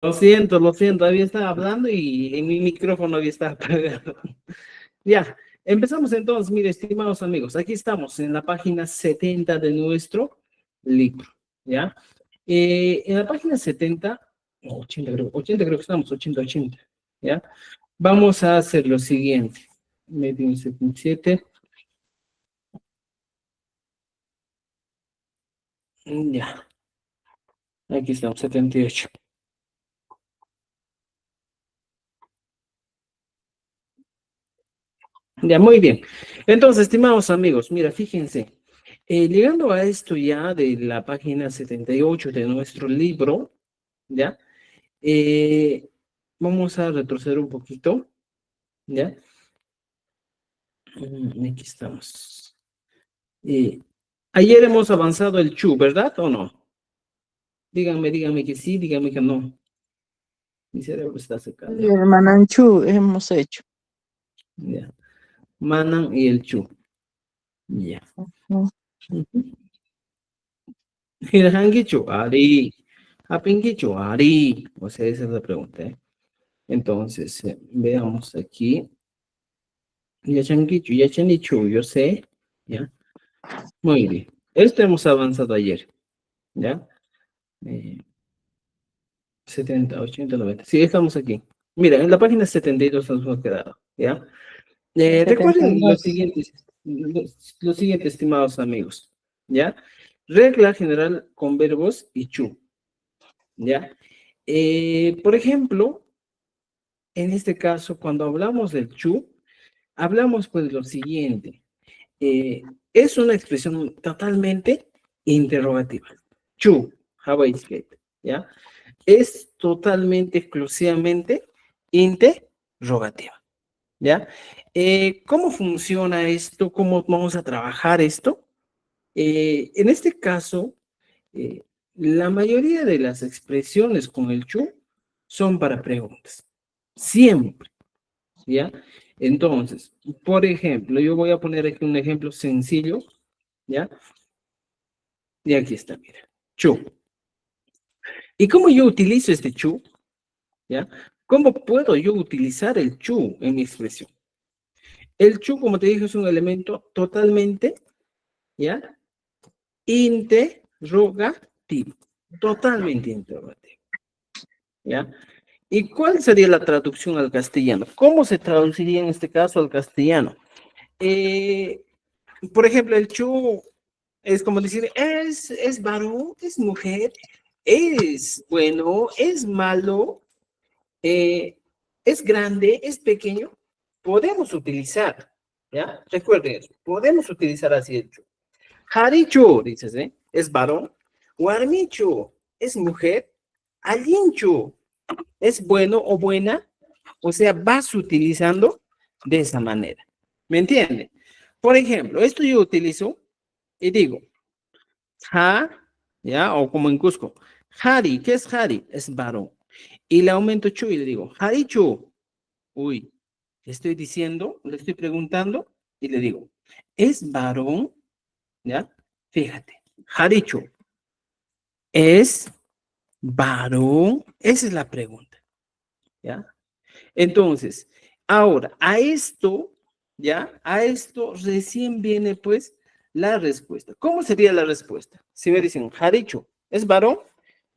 Lo siento, había estado hablando y en mi micrófono había estado apagado. Ya, empezamos entonces, mire, estimados amigos, aquí estamos en la página 70 de nuestro libro, ¿ya? En la página 70, no, 80 creo que estamos, 80, ¿ya? Vamos a hacer lo siguiente. Medio 77, ya, aquí estamos, 78. Ya, muy bien. Entonces, estimados amigos, mira, fíjense, llegando a esto ya de la página 78 de nuestro libro, ¿ya? Eh, Vamos a retroceder un poquito, ¿ya? Aquí estamos. Eh, Ayer hemos avanzado el chu, ¿verdad o no? Díganme que sí, díganme que no. Mi cerebro está Y secando. el Mananchú hemos hecho. Ya. Manan y el chu. Ya. ¿No? Ujú. Hirangichu, Ari. Apingichu, Ari. O sea, esa es la pregunta, ¿eh? Entonces, veamos aquí. Yachangichu, Yachanichu, yo sé. ¿Ya? Muy bien. Esto hemos avanzado ayer. ¿Ya? Eh, 70, 80, 90. Sí, estamos aquí. Mira, en la página 72 nos hemos quedado. ¿Ya? setenta y Recuerden dos lo siguiente, estimados amigos. ¿Ya? Regla general con verbos y chu. ¿Ya? Por ejemplo, en este caso, cuando hablamos del chu, hablamos pues de lo siguiente. Eh, es una expresión totalmente interrogativa. Chu, how is it? ¿Ya? Es totalmente, exclusivamente interrogativa. ¿Ya? ¿Cómo funciona esto? ¿Cómo vamos a trabajar esto? En este caso, eh, la mayoría de las expresiones con el chu son para preguntas. Siempre, ¿ya? Entonces, por ejemplo, yo voy a poner aquí un ejemplo sencillo, ¿ya? Y aquí está, mira. Chu. ¿Y cómo yo utilizo este chu? ¿Ya? ¿Cómo puedo yo utilizar el chu en mi expresión? El chu, como te dije, es un elemento totalmente, ¿ya? Interrogativo. Totalmente interrogativo, ¿ya? ¿Y cuál sería la traducción al castellano? ¿Cómo se traduciría en este caso al castellano? Eh, por ejemplo, el chu es como decir, es varón, es mujer, es bueno, es malo, eh, es grande, es pequeño. Podemos utilizar, ¿ya? Recuerden eso, podemos utilizar así el chu. Harichu, dices, ¿eh? Es varón. Warmichu, es mujer. Alinchu, es bueno o buena. O sea, vas utilizando de esa manera. ¿Me entiende? Por ejemplo, esto yo utilizo y digo, ha, ¿ya? O como en Cusco, Hari, ¿qué es Hari? Es varón. Y le aumento chu y le digo, Harichu. Uy, le estoy diciendo, le estoy preguntando y le digo, ¿es varón? ¿Ya? Fíjate, Harichu, ¿es varón? Esa es la pregunta, ¿ya? Entonces, ahora, a esto, ¿ya? A esto recién viene, pues, la respuesta. ¿Cómo sería la respuesta? Si me dicen, Harichu, ¿es varón?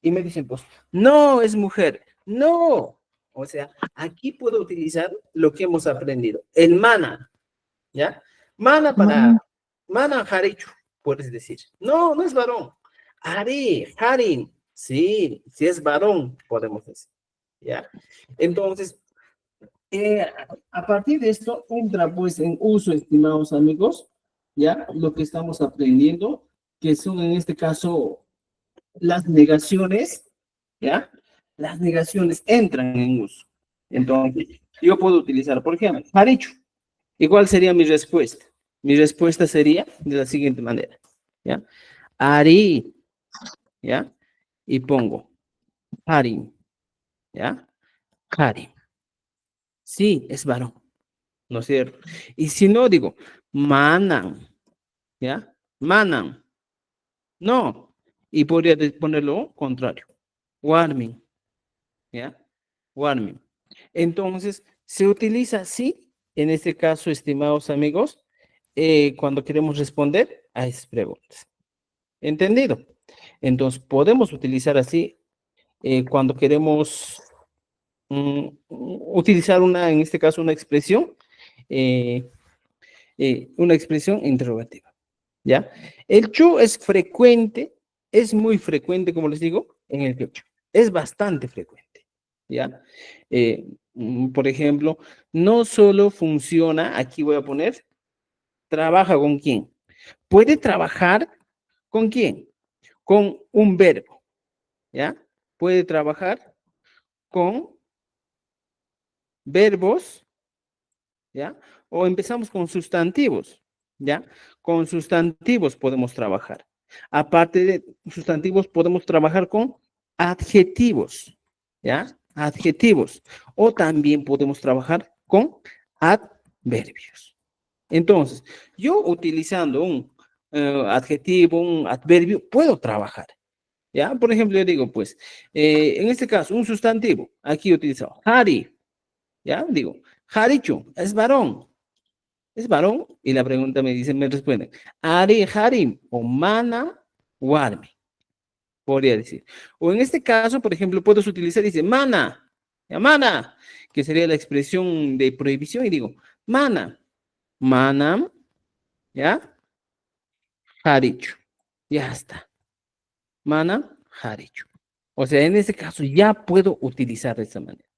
Y me dicen, pues, no, es mujer. No. O sea, aquí puedo utilizar lo que hemos aprendido. El mana, ¿ya? Mana para, mana Harichu, puedes decir. No, no es varón. Hari, Harin. Sí, si es varón, podemos decir. ¿Ya? Entonces, eh, a partir de esto entra pues en uso, estimados amigos, ya lo que estamos aprendiendo, que son en este caso las negaciones, ya las negaciones entran en uso. Entonces, yo puedo utilizar, por ejemplo, Harichu. ¿Y cuál sería mi respuesta? Mi respuesta sería de la siguiente manera, ¿ya? Ari, ¿ya? Y pongo Harim, ¿ya? Harim. Sí, es varón. ¿No es cierto? Y si no, digo, manan, ¿ya? Manan, no. Y podría ponerlo contrario, warming, ¿ya? Warming. Entonces, se utiliza así, en este caso, estimados amigos, cuando queremos responder a esas preguntas. ¿Entendido? Entonces, podemos utilizar así cuando queremos utilizar en este caso, eh, una expresión interrogativa, ¿ya? El chu es muy frecuente, como les digo, en el quechua. Es bastante frecuente, ¿ya? Por ejemplo, no solo funciona, aquí voy a poner, trabaja con quién. Puede trabajar con quién, con un verbo, ¿ya? Puede trabajar con verbos, ¿ya? O empezamos con sustantivos, ¿ya? Con sustantivos podemos trabajar. Aparte de sustantivos, podemos trabajar con adjetivos, ¿ya? Adjetivos. O también podemos trabajar con adverbios. Entonces, yo utilizando un adjetivo, un adverbio, puedo trabajar. ¿Ya? Por ejemplo, yo digo, pues, en este caso, un sustantivo. Aquí utilizo Hari, ¿ya? Digo, Harichu, es varón. Es varón. Y la pregunta me responden, Ari, Harim, o Mana, Warmi, podría decir. O en este caso, por ejemplo, puedes utilizar, dice, Mana, ya, Mana, que sería la expresión de prohibición, y digo, Mana, Manam, ¿ya? Harichu. Ya está. Mana, Harichu. O sea, en este caso ya puedo utilizar de esta manera.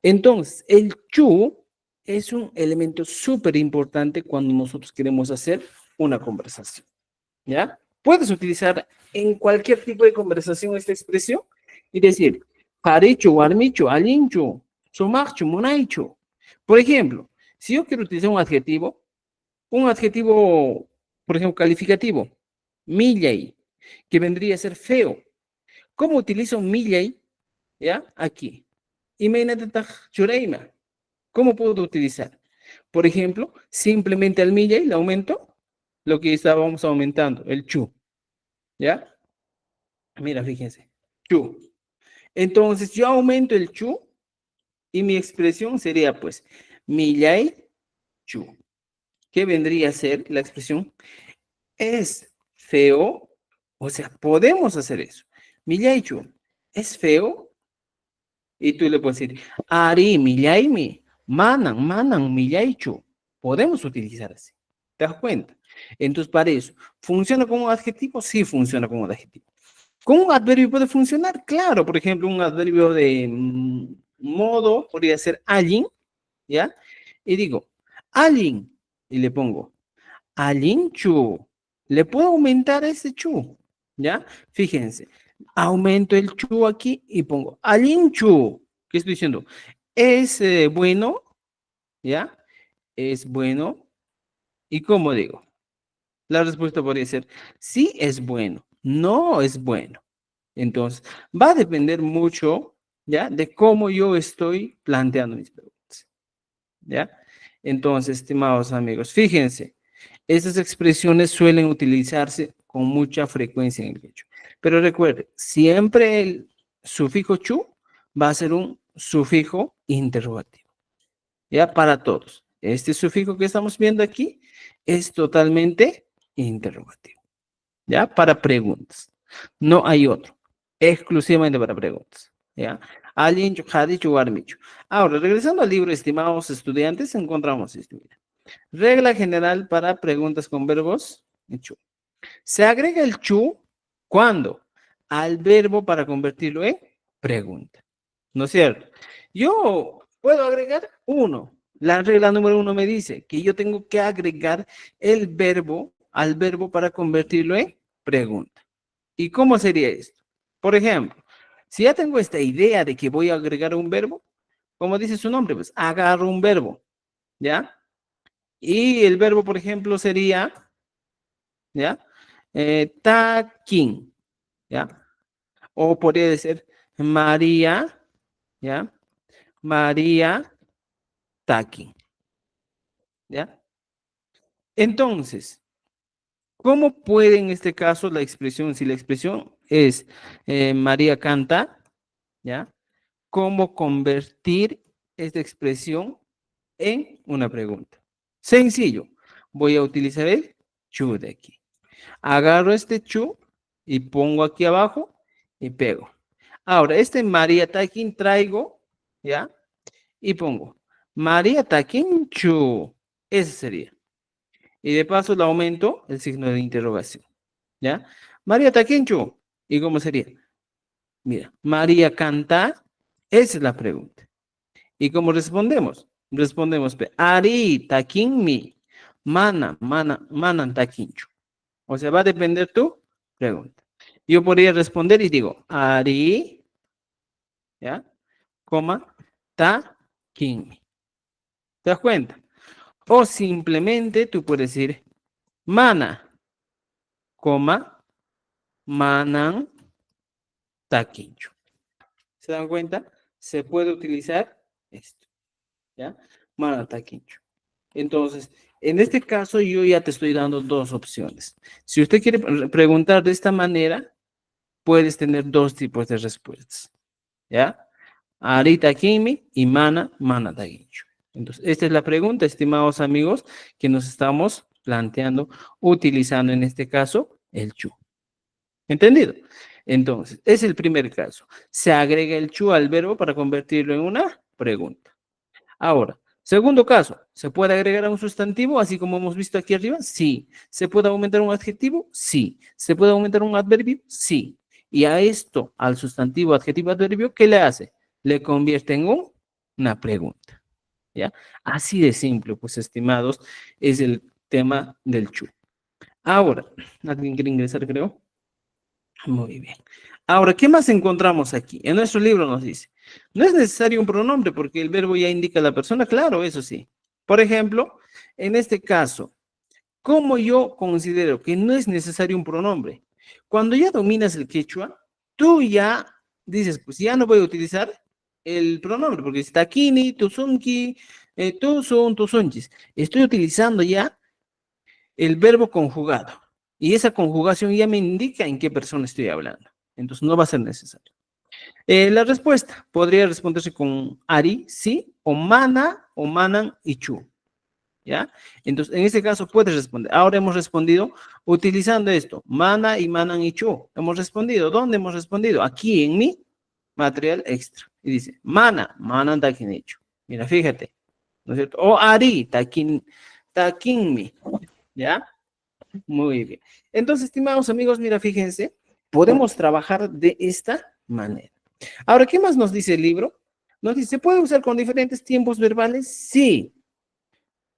Entonces, el chu es un elemento súper importante cuando nosotros queremos hacer una conversación, ¿ya? Puedes utilizar en cualquier tipo de conversación esta expresión y decir, parecho, armicho, alincho, somacho, monaicho. Por ejemplo, si yo quiero utilizar un adjetivo, por ejemplo, calificativo, millay, que vendría a ser feo. ¿Cómo utilizo millay? ¿Ya? Aquí. Imagínate, chureima. ¿Cómo puedo utilizar? Por ejemplo, simplemente al millay le aumento lo que estábamos aumentando, el chu. ¿Ya? Mira, fíjense. Chu. Entonces, yo aumento el chu y mi expresión sería, pues, millay chu. ¿Qué vendría a ser la expresión? Es feo. O sea, podemos hacer eso. Millay chu. ¿Es feo? Y tú le puedes decir, Ari, Millaimi, Manan, Millaichu. Podemos utilizar así. ¿Te das cuenta? Entonces, para eso, ¿funciona como un adjetivo? Sí, funciona como un adjetivo. ¿Cómo un adverbio puede funcionar? Claro, por ejemplo, un adverbio de modo podría ser alguien, ¿ya? Y digo, alguien, y le pongo, Alinchu. Le puedo aumentar ese chu, ¿ya? Fíjense, aumento el chu aquí y pongo Alinchu. ¿Qué estoy diciendo? Es bueno, ¿ya? Es bueno. ¿Y cómo digo? La respuesta podría ser, sí es bueno, no es bueno. Entonces, va a depender mucho, ¿ya? De cómo yo estoy planteando mis preguntas, ¿ya? Entonces, estimados amigos, fíjense. Estas expresiones suelen utilizarse con mucha frecuencia en el quechua. Pero recuerde, siempre el sufijo chu va a ser un sufijo interrogativo. Ya para todos. Este sufijo que estamos viendo aquí es totalmente interrogativo. Ya para preguntas. No hay otro. Exclusivamente para preguntas. Ya. Alguien ha dicho armicho. Ahora, regresando al libro, estimados estudiantes, encontramos esto. Mira. Regla general para preguntas con verbos. Chu. Se agrega el chu cuando al verbo para convertirlo en pregunta. ¿No es cierto? Yo puedo agregar uno. La regla número uno me dice que yo tengo que agregar el verbo al verbo para convertirlo en pregunta. ¿Y cómo sería esto? Por ejemplo, si ya tengo esta idea de que voy a agregar un verbo, como dice su nombre, pues agarro un verbo, ¿ya? Y el verbo, por ejemplo, sería, ¿ya? Taquín, ¿ya? O podría decir María, ¿ya? María Taquín, ¿ya? Entonces, ¿cómo puede en este caso la expresión, si la expresión es María canta, ¿ya? cómo convertir esta expresión en una pregunta. Sencillo. Voy a utilizar el chu de aquí. Agarro este chu y pongo aquí abajo y pego. Ahora, este María Taquín traigo, ¿ya? Y pongo María Taquín chu. Ese sería. Y de paso le aumento el signo de interrogación, ¿ya? María Taquín chu. ¿Y cómo sería? Mira, María canta. Esa es la pregunta. ¿Y cómo respondemos? Respondemos, Ari taquín mi. Manan taquín chu. O sea, va a depender tu pregunta. Yo podría responder y digo, Ari, ¿ya? Coma, ta, kin. ¿Te das cuenta? O simplemente tú puedes decir, mana, coma, manan, ta, quincho. ¿Se dan cuenta? Se puede utilizar esto, ¿ya? Mana, ta, quincho. Entonces, en este caso yo ya te estoy dando dos opciones. Si usted quiere preguntar de esta manera, puedes tener dos tipos de respuestas, ¿ya? Arita Kimi y Mana Taguincho. Entonces, esta es la pregunta, estimados amigos, que nos estamos planteando utilizando en este caso el chu. ¿Entendido? Entonces, es el primer caso. Se agrega el chu al verbo para convertirlo en una pregunta. Ahora, segundo caso, ¿se puede agregar a un sustantivo así como hemos visto aquí arriba? Sí. ¿Se puede aumentar un adjetivo? Sí. ¿Se puede aumentar un adverbio? Sí. Y a esto, al sustantivo, adjetivo, adverbio, ¿qué le hace? Le convierte en una pregunta. ¿Ya? Así de simple, pues, estimados, es el tema del chu. Ahora, ¿alguien quiere ingresar, creo? Muy bien. Ahora, ¿qué más encontramos aquí? En nuestro libro nos dice, no es necesario un pronombre porque el verbo ya indica a la persona, claro, eso sí. Por ejemplo, en este caso, ¿cómo yo considero que no es necesario un pronombre? Cuando ya dominas el quechua, tú ya dices, pues ya no voy a utilizar el pronombre porque está kini, tusunki, tusun, tusunchis. Estoy utilizando ya el verbo conjugado. Y esa conjugación ya me indica en qué persona estoy hablando. Entonces no va a ser necesario. La respuesta podría responderse con Ari, sí, o Mana, o Manan y Chu. ¿Ya? Entonces, en este caso puedes responder. Ahora hemos respondido utilizando esto, Mana y Manan y Chu. Hemos respondido. ¿Dónde hemos respondido? Aquí en mi material extra. Y dice, Mana, Manan takin hecho. Mira, fíjate. ¿No es cierto? O Ari, takin mi. ¿Ya? Muy bien. Entonces, estimados amigos, mira, fíjense, podemos trabajar de esta manera. Ahora, ¿qué más nos dice el libro? Nos dice, ¿se puede usar con diferentes tiempos verbales? Sí.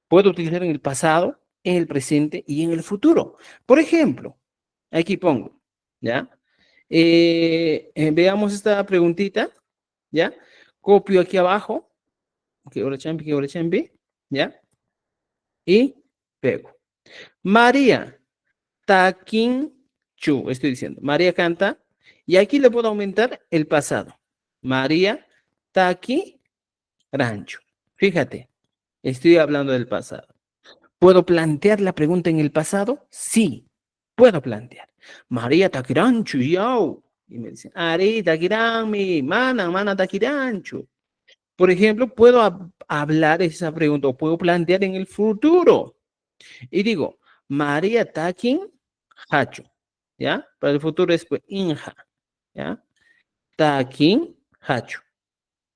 Puedo utilizar en el pasado, en el presente y en el futuro. Por ejemplo, aquí pongo, ¿ya? Veamos esta preguntita, ¿ya? Copio aquí abajo, que ahora champi, ¿ya? Y pego. María. Taquín chu, estoy diciendo. María canta. Y aquí le puedo aumentar el pasado. María Taqui Rancho. Fíjate, estoy hablando del pasado. ¿Puedo plantear la pregunta en el pasado? Sí, puedo plantear. María Taquirancho, yau. Y me dicen, Ari Taquirami, mana Taquirancho. Por ejemplo, puedo hablar esa pregunta o puedo plantear en el futuro. Y digo, María Taquín Hacho, ¿ya? Para el futuro es pues, Inja, ¿ya? Taquín Hacho.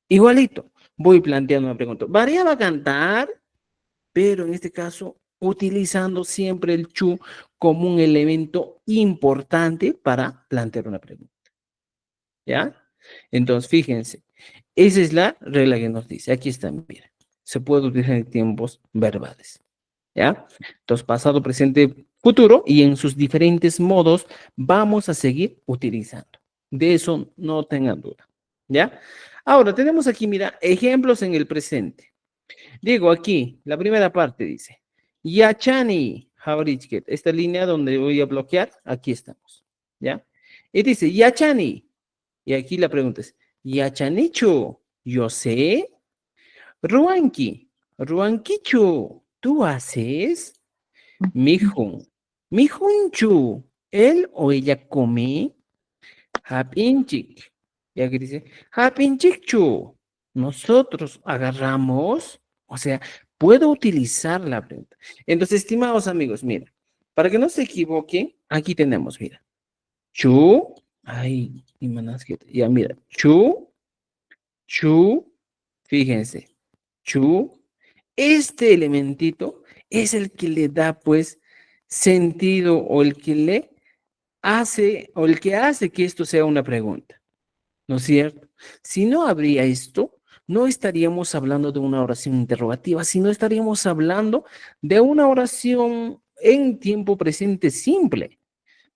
Igualito, voy planteando una pregunta. María va a cantar, pero en este caso utilizando siempre el chu como un elemento importante para plantear una pregunta, ¿ya? Entonces, fíjense, esa es la regla que nos dice. Aquí está, mira, se puede utilizar en tiempos verbales. ¿Ya? Entonces, pasado, presente, futuro, y en sus diferentes modos vamos a seguir utilizando. De eso no tengan duda. ¿Ya? Ahora, tenemos aquí, mira, ejemplos en el presente. Digo aquí, la primera parte dice, Yachani, Jaurichket, esta línea donde voy a bloquear, aquí estamos. ¿Ya? Y dice, Yachani, y aquí la pregunta es, Yachanichu, yo sé. Ruanki, Ruankichu, ¿tú haces? Mijun, Mijunchu, ¿él o ella come? Hapinchik, Y aquí dice, Hapinchikchu. Nosotros agarramos, o sea, puedo utilizar la pregunta. Entonces, estimados amigos, mira, para que no se equivoquen, aquí tenemos, mira, chu, ay, ya mira, chu, fíjense, chu, este elementito es el que le da, pues, sentido o el que le hace, o el que hace que esto sea una pregunta, ¿no es cierto? Si no habría esto, no estaríamos hablando de una oración interrogativa, sino estaríamos hablando de una oración en tiempo presente simple.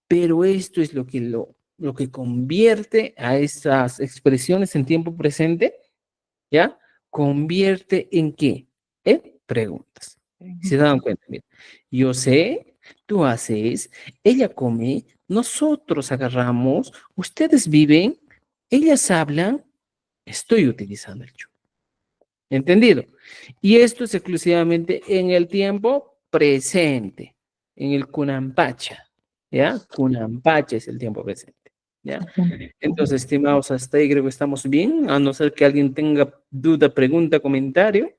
Pero esto es lo que convierte a esas expresiones en tiempo presente, ¿ya? Convierte en qué? En preguntas. ¿Se dan cuenta? Mira, yo sé, tú haces, ella come, nosotros agarramos, ustedes viven, ellas hablan, estoy utilizando el yo. ¿Entendido? Y esto es exclusivamente en el tiempo presente, en el Kunampacha, ¿ya? Kunampacha es el tiempo presente, ¿ya? Entonces, estimados, hasta ahí creo que estamos bien, a no ser que alguien tenga duda, pregunta, comentario.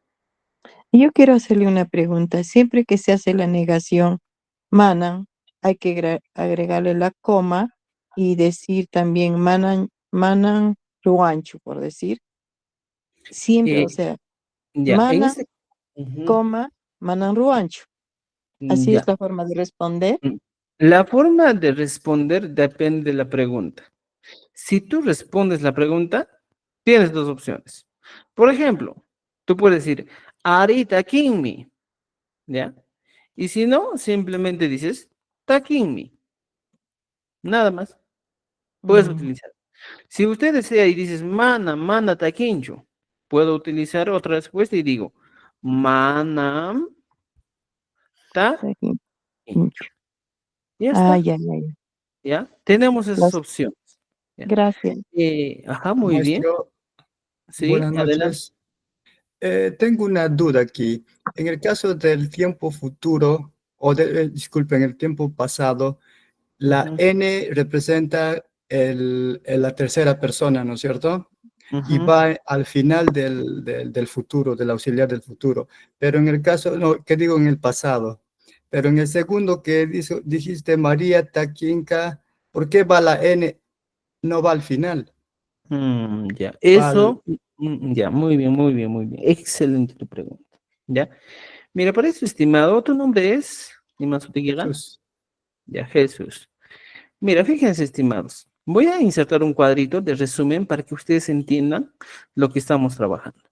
Yo quiero hacerle una pregunta. Siempre que se hace la negación, manan, hay que agregarle la coma y decir también manan ruancho, por decir. Siempre, o Eh, sea, ya, en manan, este, ujú, coma, manan ruancho. Así es ya. la forma de responder. La forma de responder depende de la pregunta. Si tú respondes la pregunta, tienes dos opciones. Por ejemplo, tú puedes decir, Arita Kinmi, ¿ya? Y si no, simplemente dices, Takinmi, nada más. Puedes Mm, utilizar. Si usted desea y dices, mana taquincho, puedo utilizar otra respuesta y digo, manam está aquí, taquincho. mucho. Ya Ah, está, ya, ya, ya. ¿ya? Tenemos esas Las- opciones. ¿Ya? Gracias. Ajá, muy bien. Maestro, Sí, buenas adelante. noches. Tengo una duda aquí. En el caso del tiempo futuro, disculpe, en el tiempo pasado, la Ujú, N representa la tercera persona, ¿no es cierto? Y ujú. va al final del futuro, del auxiliar del futuro. Pero en el caso, no, ¿qué digo en el pasado? Pero en el segundo que dijiste María Taquinca, ¿por qué va la N? No va al final, Ya, va al eso, ya, muy bien, muy bien, muy bien. Excelente tu pregunta. ¿Ya? Mira, para eso, estimado, tu nombre es, Nimas Otegui. Jesús. Ya, Jesús. Mira, fíjense, estimados. Voy a insertar un cuadrito de resumen para que ustedes entiendan lo que estamos trabajando.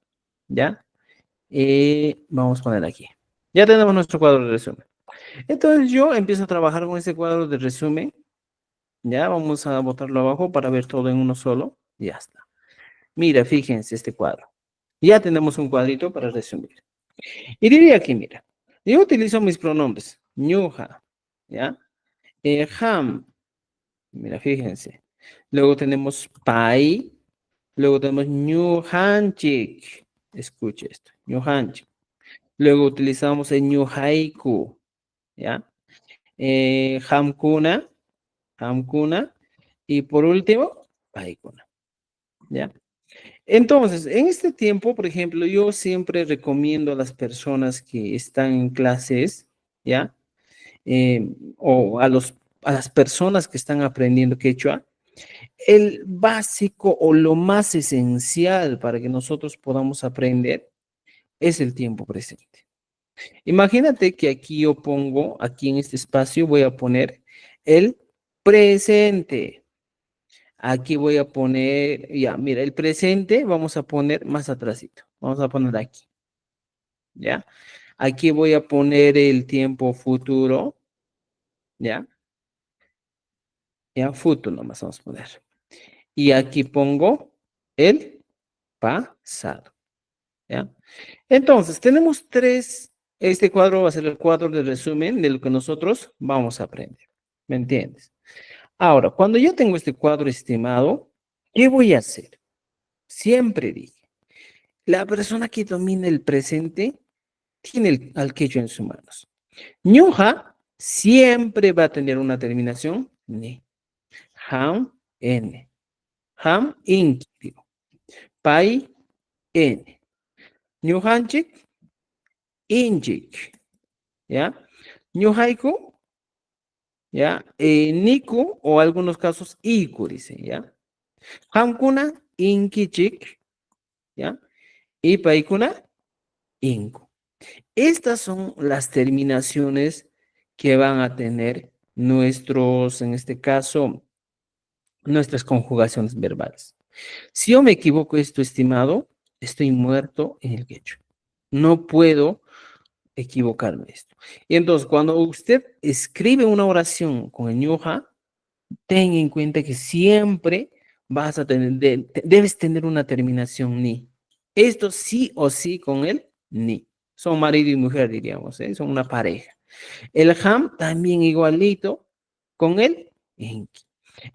¿Ya? Vamos a poner aquí. Ya tenemos nuestro cuadro de resumen. Entonces yo empiezo a trabajar con ese cuadro de resumen. Ya, vamos a botarlo abajo para ver todo en uno solo. Ya está. Mira, fíjense este cuadro. Ya tenemos un cuadrito para resumir. Y diría aquí, mira, yo utilizo mis pronombres. Ñuja, ¿ya? Ham, mira, fíjense. Luego tenemos pai, luego tenemos ñujanchik. Escuche esto, ñujanchik. Luego utilizamos el ñujaiku, ¿ya? Hamkuna, hamkuna. Y por último, paikuna, ¿ya? Entonces, en este tiempo, por ejemplo, yo siempre recomiendo a las personas que están en clases, ¿ya? O a las personas que están aprendiendo quechua, el básico o lo más esencial para que nosotros podamos aprender es el tiempo presente. Imagínate que aquí yo pongo, aquí en este espacio voy a poner el presente. Aquí voy a poner, ya, mira, el presente vamos a poner más atrásito. Vamos a poner aquí, ¿ya? Aquí voy a poner el tiempo futuro, ¿ya? Ya, futuro nomás vamos a poner. Y aquí pongo el pasado, ¿ya? Entonces, tenemos este cuadro va a ser el cuadro de resumen de lo que nosotros vamos a aprender, ¿me entiendes? Ahora, cuando yo tengo este cuadro estimado, ¿qué voy a hacer? Siempre dije, la persona que domina el presente tiene al quechua en sus manos. Ñuja siempre va a tener una terminación, ne. Ham, n. Ham, inki, digo. Pai, N. Ñuhanchik, inchik. ¿Ya? Ñuhaiku, ¿ya? Niku, o algunos casos, iku, dice, ¿ya? Hamkuna, inkichik, ¿ya? Y paikuna, inku. Estas son las terminaciones que van a tener nuestros, en este caso, nuestras conjugaciones verbales. Si yo me equivoco esto, estimado, estoy muerto en el quechua. No puedo equivocarme esto. Y entonces, cuando usted escribe una oración con el ñuja, ten en cuenta que siempre vas a tener, debes tener una terminación ni. Esto sí o sí con el ni. Son marido y mujer, diríamos, ¿eh? Son una pareja. El ham también igualito con el enki.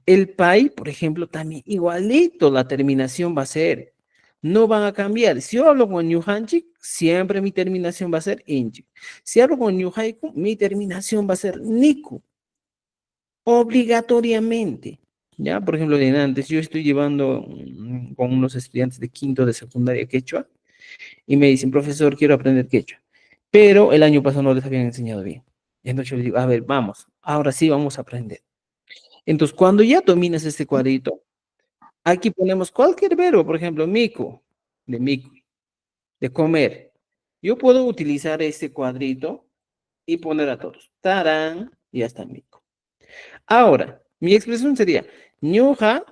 El pai, por ejemplo, también igualito la terminación va a ser. No van a cambiar. Si yo hablo con Ñuhanchik, siempre mi terminación va a ser inchik. Si hablo con Ñuhaiku, mi terminación va a ser niku. Obligatoriamente. ¿Ya? Por ejemplo, de antes, yo estoy llevando con unos estudiantes de quinto de secundaria quechua y me dicen, profesor, quiero aprender quechua. Pero el año pasado no les habían enseñado bien. Entonces yo les digo, a ver, vamos, ahora sí vamos a aprender. Entonces, cuando ya dominas este cuadrito, aquí ponemos cualquier verbo, por ejemplo, mico, de comer. Yo puedo utilizar este cuadrito y poner a todos. Tarán, y ya está mico. Ahora, mi expresión sería, ñuja,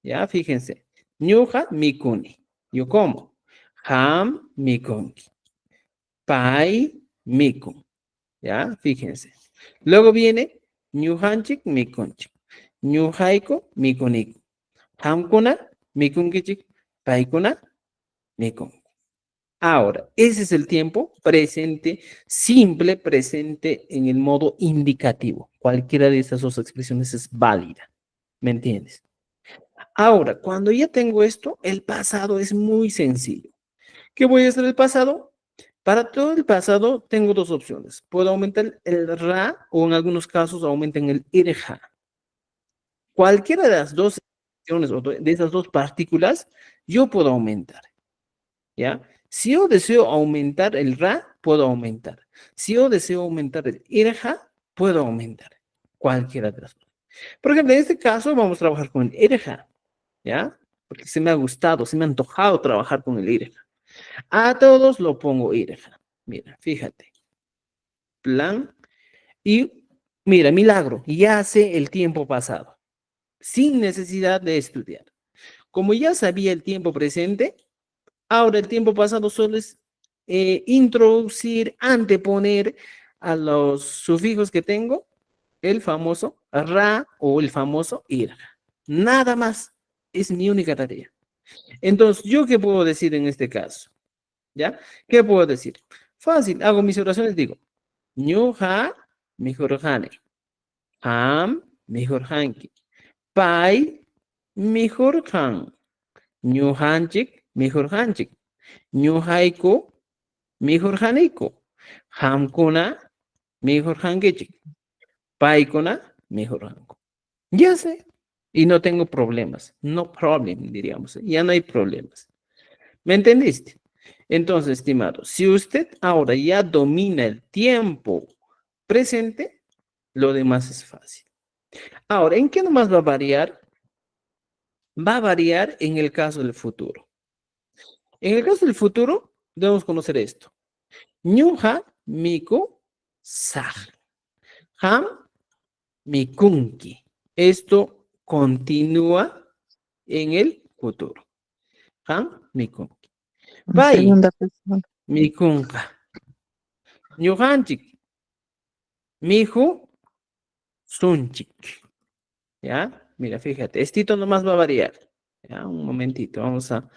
ya fíjense, ñuja mikuni. Yo como. Ham mikunki. Pai mikun. Ya, fíjense. Luego viene ñujanchik mikunchik. Ñujaiko mikuniku. Hamkuna mikunkichik. Paikuna mikun. Ahora, ese es el tiempo presente, simple presente en el modo indicativo. Cualquiera de estas dos expresiones es válida. ¿Me entiendes? Ahora, cuando ya tengo esto, el pasado es muy sencillo. ¿Qué voy a hacer el pasado? Para todo el pasado tengo dos opciones. Puedo aumentar el ra o en algunos casos aumentan el irja. Cualquiera de las dos opciones o de esas dos partículas, yo puedo aumentar. ¿Ya? Si yo deseo aumentar el ra, puedo aumentar. Si yo deseo aumentar el irja, puedo aumentar. Cualquiera de las dos. Por ejemplo, en este caso vamos a trabajar con el irja, ¿ya? Porque se me ha gustado, se me ha antojado trabajar con el irja. A todos lo pongo irja. Mira, fíjate. Plan. Y mira, milagro, ya sé el tiempo pasado, sin necesidad de estudiar. Como ya sabía el tiempo presente, ahora el tiempo pasado solo es introducir, anteponer a los sufijos que tengo, el famoso ra o el famoso ir. Nada más. Es mi única tarea. Entonces, ¿yo qué puedo decir en este caso? ¿Ya? ¿Qué puedo decir? Fácil, hago mis oraciones, digo, ñuja, mijorjane, ham, mijorjanki, pai, mijorjan, ñujanchik, mijorjanchik, ñuhaiku, mijorjaniku, hamkuna, mijorjankichik, paikuna, mijorjanku. Ya sé, y no tengo problemas, no problem, diríamos, ya no hay problemas. ¿Me entendiste? Entonces, estimado, si usted ahora ya domina el tiempo presente, lo demás es fácil. Ahora, ¿en qué nomás va a variar? Va a variar en el caso del futuro. En el caso del futuro, debemos conocer esto. Ñuja, miku, saj. Ham, mikunki. Esto continúa en el futuro. Ham, mikunki. En Pai, segunda persona. mikunka. Ñujanchik, miju, sunchik. ¿Ya? Mira, fíjate, estito nomás va a variar. ¿Ya? Un momentito, vamos a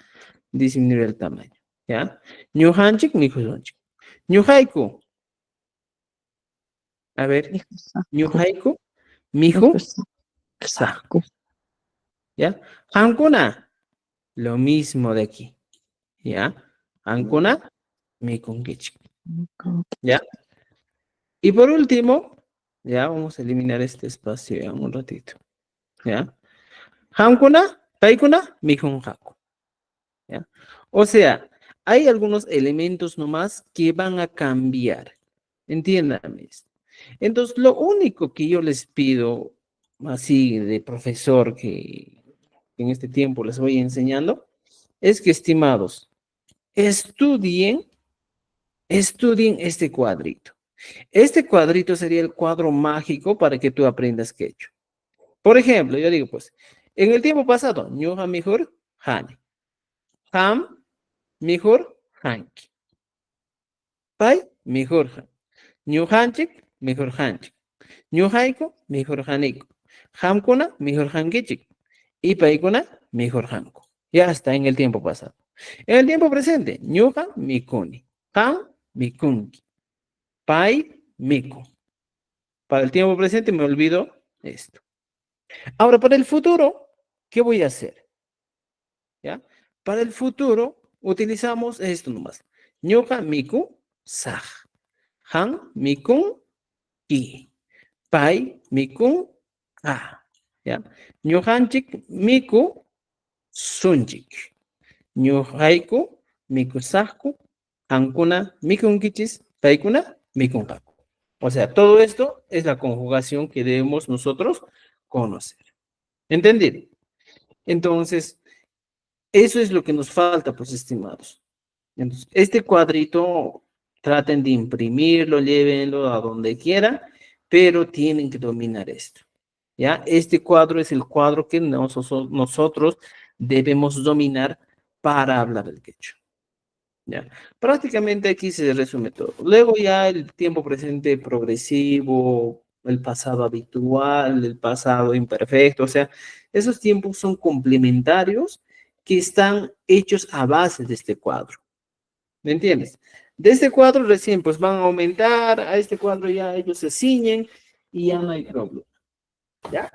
disminuir el tamaño. ¿Ya? Ñujanchik, miju, sunchik. Ñujaiku. A ver, Hijo saco, ñujaiku, hijo miju, sa. saco. ¿Ya? Hankuna, lo mismo de aquí. ¿Ya? Hankuna, mikunkichik. ¿Ya? Y por último, ya vamos a eliminar este espacio ya un ratito. ¿Ya? Hankuna, Paikuna, mijun haku. ¿Ya? O sea, hay algunos elementos nomás que van a cambiar. Entiéndame esto. Entonces, lo único que yo les pido, así de profesor, que en este tiempo les voy enseñando, es que, estimados, estudien, estudien este cuadrito. Este cuadrito sería el cuadro mágico para que tú aprendas quechua. Por ejemplo, yo digo, pues, en el tiempo pasado, ñuja mejor, hani. Ham, mejor, hanki. Pai, mejor han. Ñujanchik, mejor hanchik. Ñujaiko, mejor haniko. Hamkuna, mejor hankichik. Y paikuna, mejor hanko. Ya está en el tiempo pasado. En el tiempo presente, ñuja, mikuni. Ham, mikunki. Pai, miku. Para el tiempo presente me olvido esto. Ahora, para el futuro, ¿qué voy a hacer? ¿Ya? Para el futuro, utilizamos esto nomás. Ñuja, miku, saj. Han, mikun, ki. Pai, mikun, a. ¿Ya? Ñujanchik, miku, sunchik. Ñuhaiku, mikusajku, hankuna, mikunkichis, paikuna, mikunkaku. O sea, todo esto es la conjugación que debemos nosotros conocer. ¿Entendido? Entonces, eso es lo que nos falta, pues, estimados. Entonces, este cuadrito, traten de imprimirlo, llévenlo a donde quieran, pero tienen que dominar esto. ¿Ya? Este cuadro es el cuadro que nosotros debemos dominar para hablar el quechua. ¿Ya? Prácticamente aquí se resume todo. Luego ya el tiempo presente progresivo, el pasado habitual, el pasado imperfecto, o sea, esos tiempos son complementarios que están hechos a base de este cuadro. ¿Me entiendes? De este cuadro recién pues van a aumentar, a este cuadro ya ellos se ciñen y ya no hay problema. ¿Ya?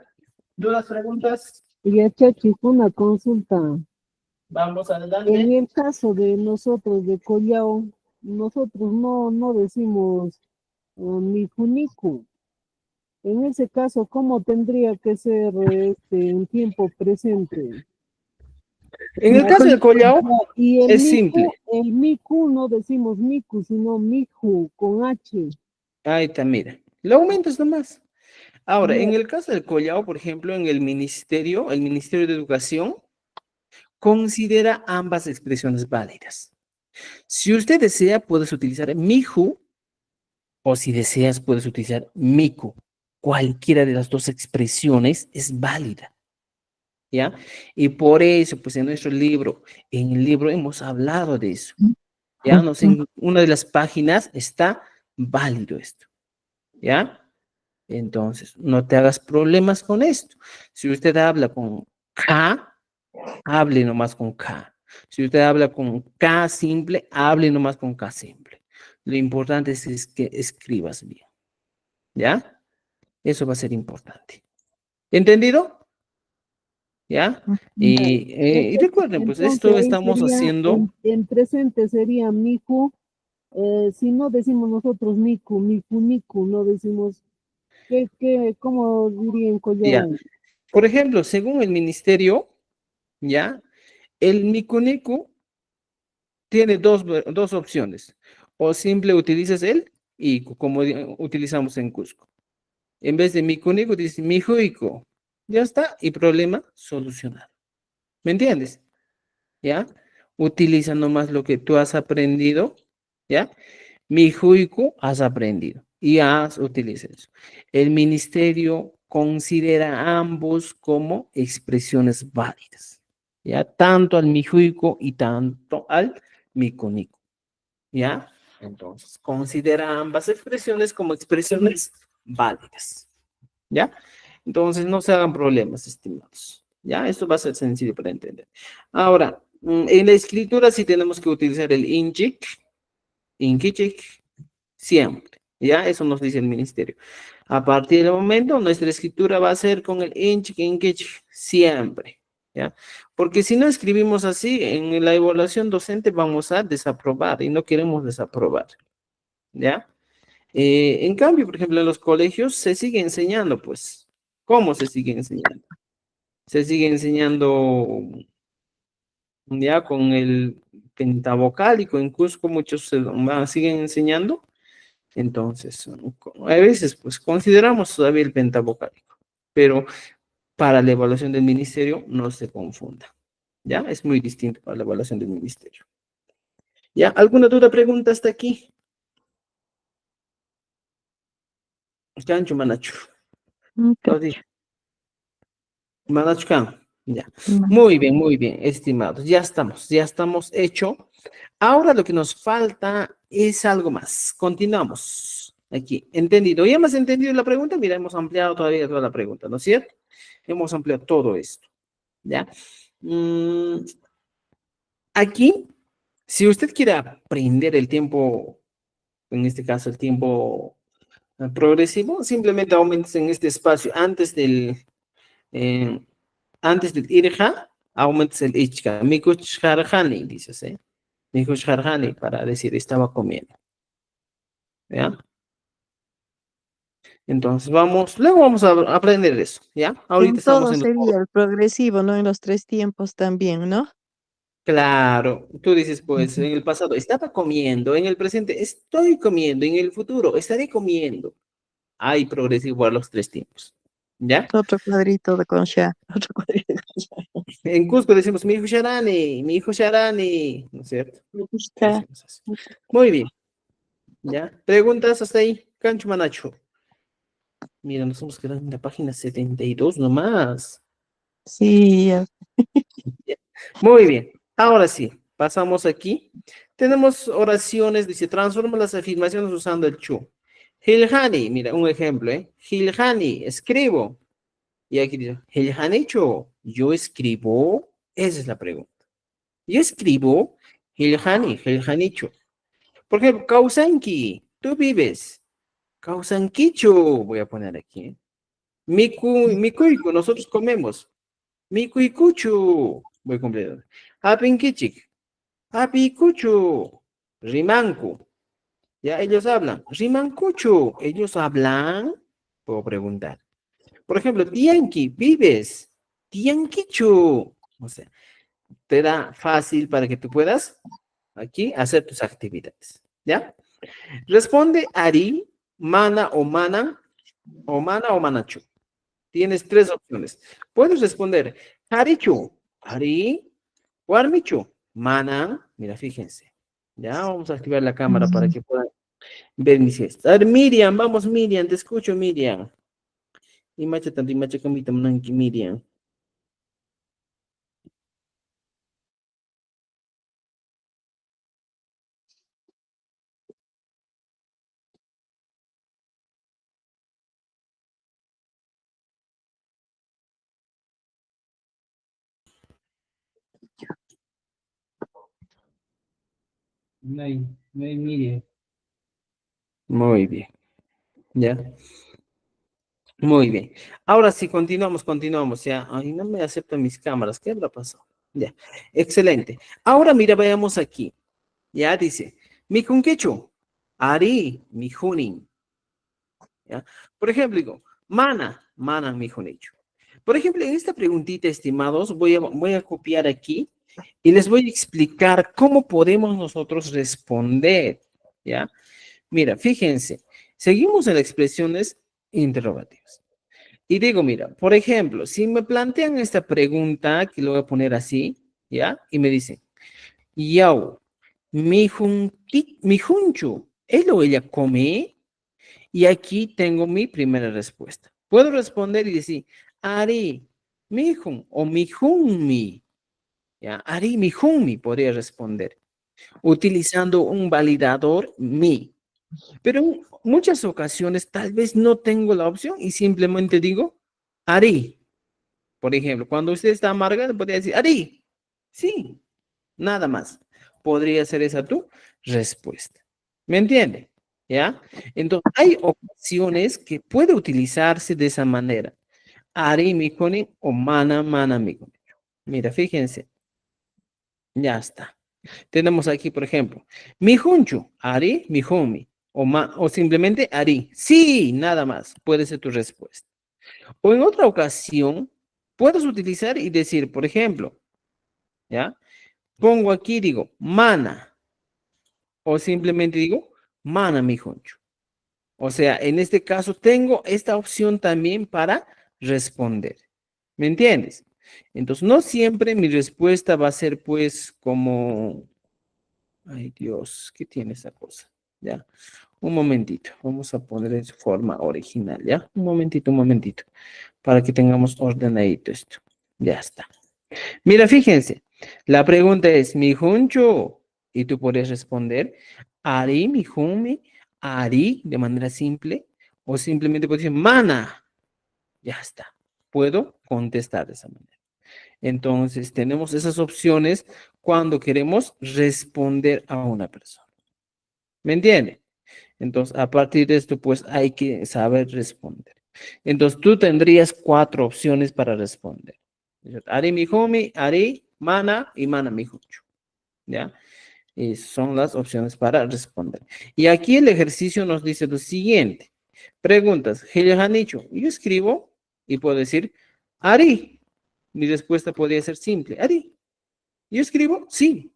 ¿Dudas, preguntas? Y Chachi, una consulta. Vamos En adelante. el caso de nosotros de Collao, nosotros no decimos Mijuniku. En ese caso, ¿cómo tendría que ser en tiempo presente? En el caso del collao Y es simple. el miku no decimos miku, sino miju con H. Ahí está, mira. Lo aumentas nomás. Ahora, en No, el caso del collao, por ejemplo, en el Ministerio de Educación, considera ambas expresiones válidas. Si usted desea, puedes utilizar miju, o si deseas, puedes utilizar miku. Cualquiera de las dos expresiones es válida. ¿Ya? Y por eso, pues en nuestro libro, en el libro hemos hablado de eso. ¿Ya? No sé, en una de las páginas está válido esto. ¿Ya? Entonces, no te hagas problemas con esto. Si usted habla con K, hable nomás con K. Si usted habla con K simple, hable nomás con K simple. Lo importante es que escribas bien. ¿Ya? Eso va a ser importante. ¿Entendido? ¿Ya? Y recuerden, pues entonces esto ahí estamos sería, haciendo. en presente sería miju. Si no decimos nosotros miku, miku, niku, no decimos, cómo diría en Ya. Collao? Por ejemplo, según el ministerio, ¿ya? El Mikuniku tiene dos opciones. O simple utilizas el iku, como utilizamos en Cusco. En vez de Mikuniku, dices Mijuiku. Ya está, y problema solucionado. ¿Me entiendes? ¿Ya? Utiliza nomás lo que tú has aprendido, ¿ya? Mijuiku has aprendido y utiliza eso. El ministerio considera ambos como expresiones válidas, ¿ya? Tanto al mijuiku y tanto al micunico, ¿ya? Entonces, considera ambas expresiones como expresiones válidas, ¿ya? Entonces, no se hagan problemas, estimados, ¿ya? Esto va a ser sencillo para entender. Ahora, en la escritura sí tenemos que utilizar el inchik, inkichik, siempre, ¿ya? Eso nos dice el ministerio. A partir del momento, nuestra escritura va a ser con el inchik, inkichik, siempre, ¿ya? Porque si no escribimos así, en la evaluación docente vamos a desaprobar y no queremos desaprobar, ¿ya? En cambio, por ejemplo, en los colegios se sigue enseñando, pues, ¿cómo se sigue enseñando? Se sigue enseñando ya con el pentavocálico, en Cusco muchos siguen enseñando. Entonces, a veces pues consideramos todavía el pentavocálico, pero para la evaluación del ministerio no se confunda. ¿Ya? Es muy distinto para la evaluación del ministerio. ¿Ya? ¿Alguna duda, pregunta hasta aquí? Cancho, Manachu. Lo dije. Manachu, ya. Muy bien, estimados. Ya estamos hecho. Ahora lo que nos falta es algo más. Continuamos aquí. ¿Entendido? ¿Ya hemos entendido la pregunta? Mira, hemos ampliado todavía toda la pregunta, ¿no es cierto? Hemos ampliado todo esto. ¿Ya? Aquí, si usted quiere aprender el tiempo, en este caso el tiempo progresivo, simplemente aumentes en este espacio eh, antes del irja, aumentes el ichka. Mikuch harjani, dices, ¿eh? Mikuch harjani, para decir estaba comiendo. ¿Ya? Entonces luego vamos a aprender eso, ¿ya? Ahorita En estamos todo en los... sería el progresivo, ¿no? En los 3 tiempos también, ¿no? Claro, tú dices, pues, en el pasado estaba comiendo, en el presente estoy comiendo, en el futuro estaré comiendo. Hay progresivo a los 3 tiempos, ¿ya? Otro cuadrito de concha, otro cuadrito de concha. En Cusco decimos, mi hijo Sharani, ¿no es cierto? Me gusta. Decimos así. Muy bien, ¿ya? ¿Preguntas hasta ahí? Cancho Manacho. Mira, nos hemos quedado en la página 72 nomás. Sí, ya. Muy bien, ahora sí, pasamos aquí. Tenemos oraciones, dice, transforma las afirmaciones usando el chu. Hilhani, mira, un ejemplo, ¿eh? Hilhani, escribo. Y aquí dice, Hilhani chu, yo escribo. Esa es la pregunta. Yo escribo Hilhani chu. Por ejemplo, Kausanki, tú vives. Kausankichu, voy a poner aquí. ¿Eh? Mikuiku, nosotros comemos. Mikuikuchu, voy a completar. Apinkichik. Apikuchu, Rimanku. Ya ellos hablan. Rimankuchu, ellos hablan. Puedo preguntar. Por ejemplo, Tianki, vives. Tiankichu. O sea, te da fácil para que tú puedas aquí hacer tus actividades. ¿Ya? Responde Ari, Mana o Mana, o Mana o Manachu. Tienes 3 opciones. Puedes responder Harichu, Ari, Warmichu, Mana. Mira, fíjense. Ya vamos a activar la cámara para que puedan ver mis gestos. A ver, Miriam, vamos, Miriam, te escucho, Miriam. Y macha tanto, y macha camita, Miriam. No hay Miriam. Muy bien, ya. Muy bien. Ahora sí, continuamos, ya. Ay, no me aceptan mis cámaras. ¿Qué habrá pasado? Ya. Excelente. Ahora mira, veamos aquí. Ya dice, mi kunkechu, Ari, mi junin. ¿Ya? Por ejemplo, digo, mana, mi junichu. Por ejemplo, en esta preguntita, estimados, voy a copiar aquí y les voy a explicar cómo podemos nosotros responder. ¿Ya? Mira, fíjense, seguimos en las expresiones interrogativas. Y digo, mira, por ejemplo, si me plantean esta pregunta, que lo voy a poner así, ¿ya? Y me dicen, Yau, mi junchu, ¿él o ella come? Y aquí tengo mi primera respuesta. Puedo responder y decir, Ari, mi jun o mi junmi. ¿Ya? Ari, mi junmi, podría responder, utilizando un validador mi. Pero en muchas ocasiones tal vez no tengo la opción y simplemente digo, Ari. Por ejemplo, cuando usted está amargado, podría decir, Ari. Sí, nada más. Podría ser esa tu respuesta. ¿Me entiende? ¿Ya? Entonces, hay ocasiones que puede utilizarse de esa manera. Ari mikoni o mana mikoni. Mira, fíjense. Ya está. Tenemos aquí, por ejemplo, mi junchu, Ari, mi humi. O simplemente Ari. Sí, nada más. Puede ser tu respuesta. O en otra ocasión, puedes utilizar y decir, por ejemplo, ¿ya? Pongo aquí, digo, mana, o simplemente digo, mana, mi joncho. O sea, en este caso tengo esta opción también para responder. ¿Me entiendes? Entonces, no siempre mi respuesta va a ser pues como, ay Dios, ¿qué tiene esa cosa? Ya, un momentito, vamos a poner en su forma original, ¿ya? Un momentito, para que tengamos ordenadito esto. Ya está. Mira, fíjense, la pregunta es, mi juncho, y tú puedes responder, Ari, mi jumi, Ari, de manera simple, o simplemente puedes decir, mana, ya está. Puedo contestar de esa manera. Entonces, tenemos esas opciones cuando queremos responder a una persona. ¿Me entiende? Entonces, a partir de esto, pues hay que saber responder. Entonces, tú tendrías 4 opciones para responder. Ari mi homie, Ari, mana y mana mi jucho. ¿Ya? Y son las opciones para responder. Y aquí el ejercicio nos dice lo siguiente. Preguntas. Dicho, yo escribo y puedo decir, Ari. Mi respuesta podría ser simple. Ari. Yo escribo, sí.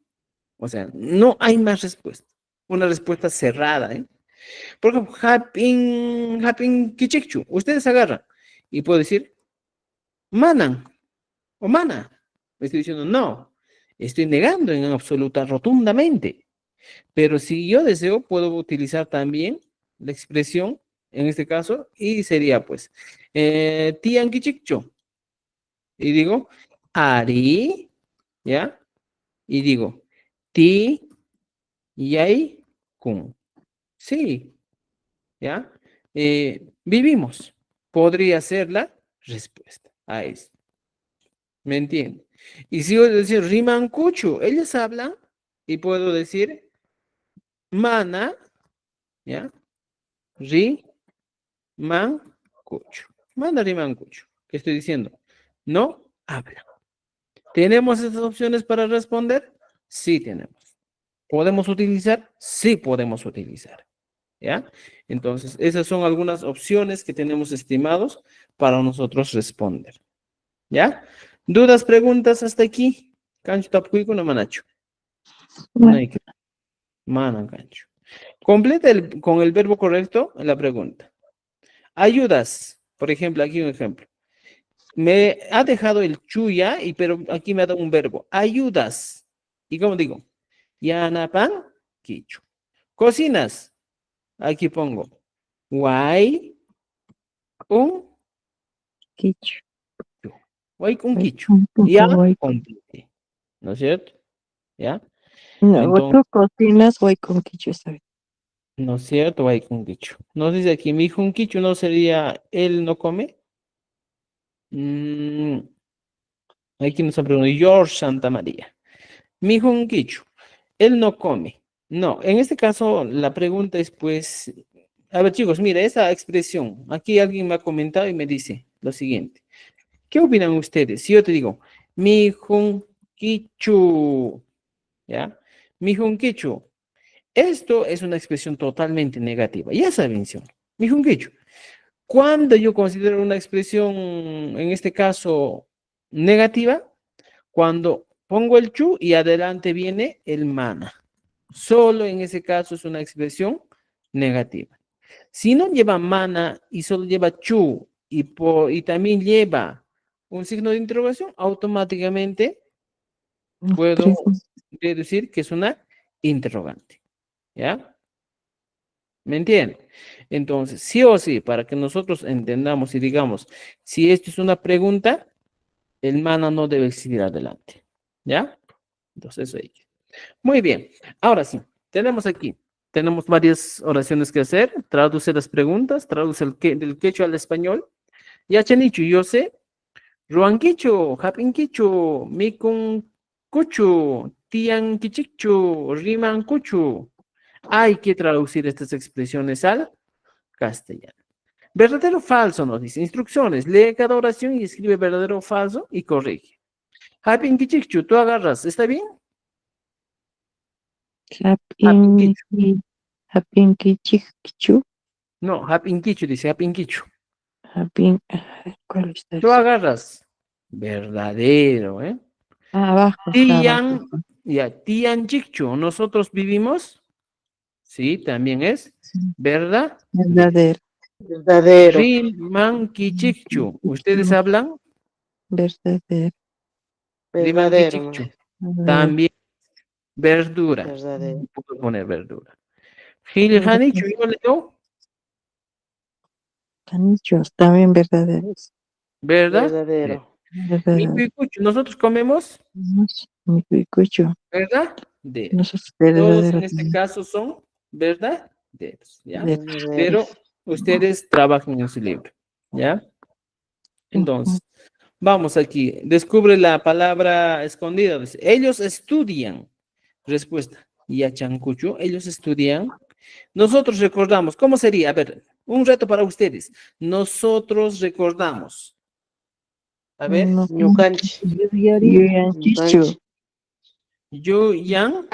O sea, no hay más respuesta. Una respuesta cerrada, ¿eh? Por ejemplo, Hapin Kichikchu. Ustedes agarran y puedo decir, manan o mana. Me estoy diciendo, no. Estoy negando en absoluta, rotundamente. Pero si yo deseo, puedo utilizar también la expresión, en este caso, y sería pues, tian kichikchu. Y digo, ari, ¿ya? Y digo, ti, yay, kun. Sí, ¿ya? Vivimos. Podría ser la respuesta a esto. ¿Me entiende? Y si yo decir riman cuchu, ellos hablan y puedo decir mana, ¿ya? Ri, man, cuchu. Mana, riman cuchu. ¿Qué estoy diciendo? No habla. ¿Tenemos esas opciones para responder? Sí tenemos. ¿Podemos utilizar? Sí podemos utilizar. ¿Ya? Entonces, esas son algunas opciones que tenemos estimados para nosotros responder. ¿Ya? ¿Dudas, preguntas hasta aquí? Cancho tapuico no manacho. No hay que. Manan cancho. Completa con el verbo correcto en la pregunta. Ayudas. Por ejemplo, aquí un ejemplo. Me ha dejado el chuya, pero aquí me ha dado un verbo. Ayudas. ¿Y cómo digo? Yanapan, quicho. Cocinas. Aquí pongo. Guay, un Quicho. guay, un Guay, quicho. un poco Ya guay. complete. ¿No es cierto? ¿Ya? No, Entonces, tú cocinas guay con quicho, está bien. ¿no es cierto? Guay, un quicho. Nos dice aquí, mi hijo un quicho no sería, él no come. Mm, aquí nos ha preguntado, George Santa María. Mi hijo un quicho, él no come. No, en este caso la pregunta es pues, a ver chicos, mira, esa expresión, aquí alguien me ha comentado y me dice lo siguiente. ¿Qué opinan ustedes? Si yo te digo, mi quichu, ¿ya? Mi quichu. Esto es una expresión totalmente negativa. Ya saben, ¿sí? Mi quichu. Cuando yo considero una expresión, en este caso, negativa, cuando pongo el chu y adelante viene el mana. Solo en ese caso es una expresión negativa. Si no lleva mana y solo lleva chu y también lleva un signo de interrogación, automáticamente puedo deducir que es una interrogante. ¿Ya? ¿Me entienden? Entonces, sí o sí, para que nosotros entendamos y digamos, si esto es una pregunta, el mana no debe seguir adelante. ¿Ya? Entonces, eso ahí. Muy bien. Ahora sí, tenemos varias oraciones que hacer. Traduce las preguntas, traduce del quechua al español. Ya, Chanichu, yo sé. Ruanquicho, Japinquicho, Mikun Cuchu, Tian Kichichu, Riman Cuchu. Hay que traducir estas expresiones al castellano. Verdadero o falso nos dice. Instrucciones. Lee cada oración y escribe verdadero o falso y corrige. Japinquichichu, tú agarras. ¿Está bien? Japinquichu. Hapinkichichu. No, Japinquichu dice Japinquichu. Hapin, ¿cuál está Tú eso? agarras. verdadero, ¿eh? Abajo estaba. Tian, ya, Tian Chikchu, nosotros vivimos, sí, también es verdad. Verdadero. Verdadero. Rimanki Chikchu, ¿ustedes hablan? Verdadero. Rimanki Verdadero. Chikchu, Verdadero. también verdura. Verdadero. Puedo poner verdura. Gilhanichu, yo leo, Canichos, también verdaderos. ¿verdad? Verdadero. Verdadero. Micuicucho, nosotros comemos, Mi cuicucho, ¿verdad? nosotros Todos en verdaderos. este caso son verdaderos, ¿ya? Verdadero. Pero ustedes trabajan en su libro, ¿ya? Entonces, vamos aquí. Descubre la palabra escondida. Dice, ellos estudian. Respuesta. Yachancucho, ellos estudian. Nosotros recordamos. ¿Cómo sería? A ver, un reto para ustedes. Nosotros recordamos. A ver, Ñukanchik. Yuyari, Yuyanchichu. yo, yan,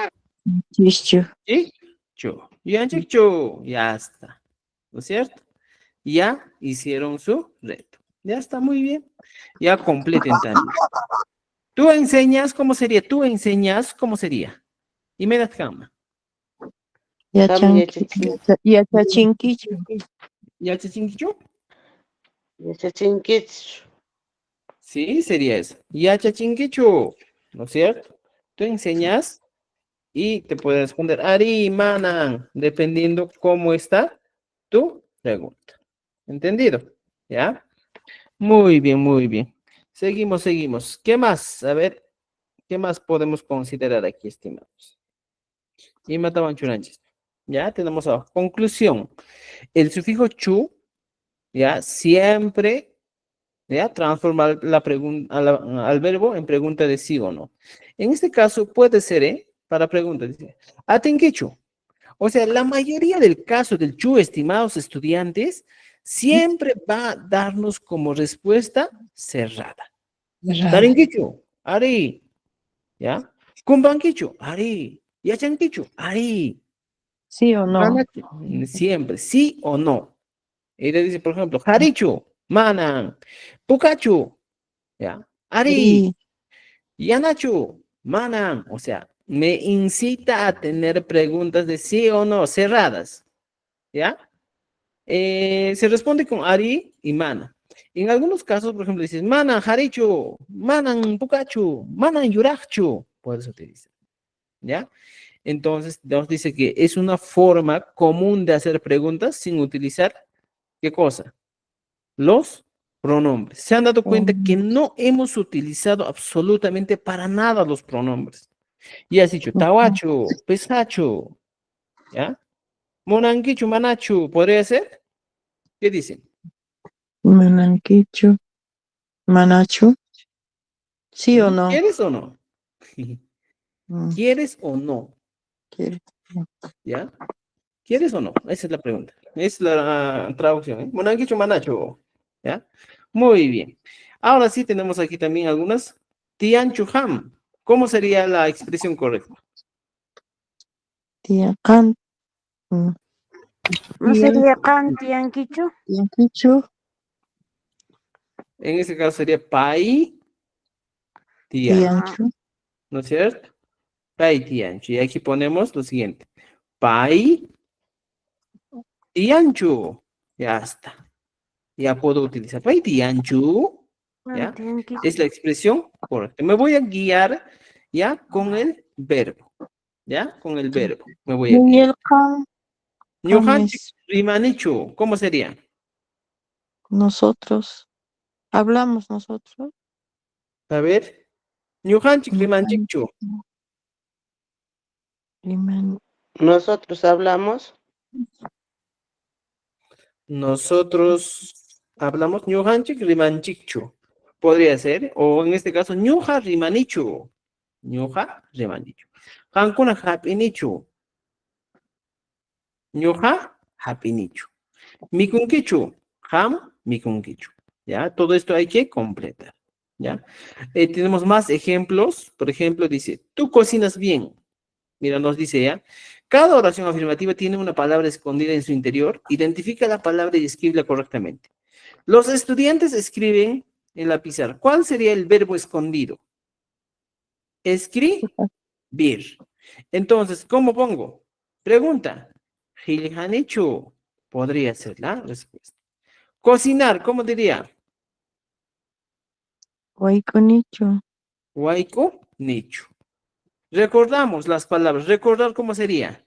Chichu. yo. Yan, yo. Ya está. ¿No es cierto? Ya hicieron su reto. Ya está muy bien. Ya completen también. Tú enseñas, ¿cómo sería? Tú enseñas, ¿cómo sería? Inmediatamente. Yachachinquichu. ¿Ya te chinguicho? Yachachinkichu. Sí, sería eso. Ya chinguicho. ¿No es cierto? Tú enseñas y te puedes responder Ari, Manan, dependiendo cómo está tu pregunta. ¿Entendido? ¿Ya? Muy bien, muy bien. Seguimos, seguimos. ¿Qué más? A ver, ¿qué más podemos considerar aquí, estimados? Y mataban churanches. Ya tenemos abajo. Conclusión. El sufijo chu, ya, siempre, ya, transforma la pregunta al verbo en pregunta de sí o no. En este caso puede ser, para preguntas, dice, atenquechu. O sea, la mayoría del caso del chu, estimados estudiantes, siempre va a darnos como respuesta cerrada. Tarinquechu, ari, ¿ya? Kumbanquechu, ari, yachanquechu, ari. ¿Sí o no? Siempre, sí o no. Ella dice, por ejemplo, Harichu, Manan, Pukachu, ¿ya? Ari, Sí. Yanachu, Manan, o sea, me incita a tener preguntas de sí o no, cerradas, ¿ya? Se responde con Ari y Mana. En algunos casos, por ejemplo, dices, Manan, Harichu, Manan, Pukachu, Manan, Yurachu, puedes utilizar, ¿ya? Entonces, nos dice que es una forma común de hacer preguntas sin utilizar, ¿qué cosa? Los pronombres. ¿Se han dado cuenta que no hemos utilizado absolutamente para nada los pronombres? Y has dicho, tawacho, pesacho, ¿ya? Monanquichu, manachu, ¿podría ser? ¿Qué dicen? Mananquichu. Manachu. ¿Sí o no? ¿Quieres o no? Mm, ¿Quieres o no? quiero. ¿Ya? ¿Quieres o no? Esa es la pregunta. Es la traducción, ¿eh? Monanquichu, manachu, ¿ya? Muy bien. Ahora sí tenemos aquí también algunas. Tianchuham. ¿Cómo sería la expresión correcta? Tía Can. ¿No sería Kantiankichu? Tianquichu. En este caso sería pai tian, Tianchu. ¿no es cierto? Pai tianchu. Y aquí ponemos lo siguiente. Pai tianchu. Ya está. Ya puedo utilizar pai tianchu. ¿Ya? Kantiankichu. Es la expresión correcta. Me voy a guiar ya con el verbo. ¿Ya? Con el verbo. Me voy a Y guiar. el can. Can Ñuhanchik es rimanichu. ¿Cómo sería? nosotros. Hablamos nosotros. A ver. Ñuhanchik rimanchikchu. Liman. Nosotros hablamos. Nosotros hablamos ñuhanchik rimanchikchu. Podría ser, o en este caso, ñuja rimanichu. Ñuja rimanichu. Hankuna hapinichu. Ñuja hapinichu. Mikunkichu. Ham mikunkichu. ¿Ya? Todo esto hay que completar. ¿Ya? Tenemos más ejemplos. Por ejemplo, dice, tú cocinas bien. Mira, nos dice ya. Cada oración afirmativa tiene una palabra escondida en su interior. Identifica la palabra y escríbela correctamente. Los estudiantes escriben en la pizarra. ¿Cuál sería el verbo escondido? Escribir. Entonces, ¿cómo pongo? Pregunta. Hilhanichu. Podría ser la respuesta. Cocinar, ¿cómo diría? Waikonicho. Waiko nichu. Recordamos las palabras. Recordar cómo sería.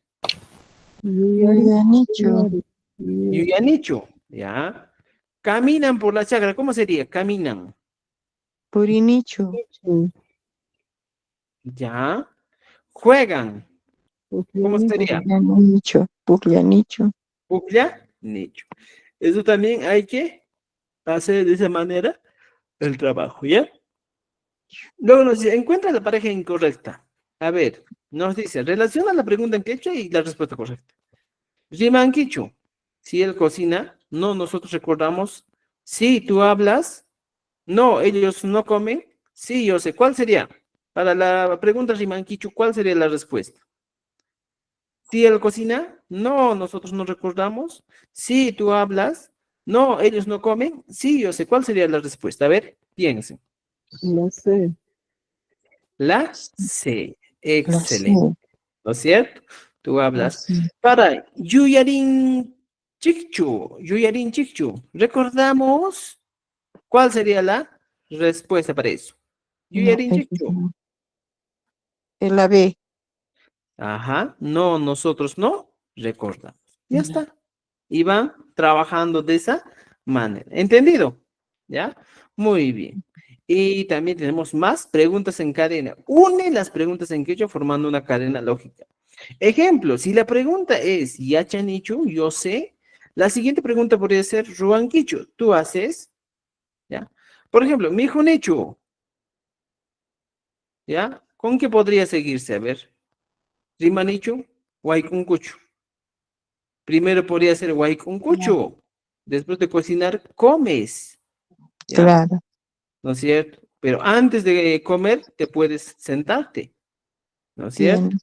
Yuyanicho. Yuyanichu. ¿Ya? Caminan por la chacra. ¿Cómo sería? Caminan. Purinicho. ¿Ya? Juegan. ¿Cómo sería? Puglianicho. Puglianicho. Bucla, nicho. Eso también hay que hacer de esa manera el trabajo, ¿ya? Luego nos dice, encuentra la pareja incorrecta. A ver, nos dice, relaciona la pregunta en quechua y la respuesta correcta. Riman quichu. Si él cocina, no, nosotros recordamos. Si tú hablas, no, ellos no comen. Sí, yo sé. ¿Cuál sería? Para la pregunta Riman quichu, ¿cuál sería la respuesta? Si él cocina, no, nosotros no recordamos. Si tú hablas, no, ellos no comen. Sí, yo sé. ¿Cuál sería la respuesta? A ver, piensen. No sé. La C. Lo sé. Excelente. ¿No es cierto? Tú Lo hablas. sé. Para Yuyarin Chikchu. Yuyarin Chikchu. ¿Recordamos cuál sería la respuesta para eso? No, Yuyarin ellos Chikchu. no. La B. Ajá. No, nosotros no recordamos. Ya está. Y van trabajando de esa manera. ¿Entendido? ¿Ya? Muy bien. Y también tenemos más preguntas en cadena. Une las preguntas en quechua formando una cadena lógica. Ejemplo, si la pregunta es Yachanichu, yo sé, la siguiente pregunta podría ser Ruanquichu, ¿tú haces? ¿Ya? Por ejemplo, Mijunichu, ¿ya? ¿Con qué podría seguirse? A ver, Rimanichu, Huaycuncuchu. Primero podría ser Huaycuncuchu. Después de cocinar, comes. ¿Ya? Claro. ¿No es cierto? Pero antes de comer, te puedes sentarte. ¿No es cierto? Bien.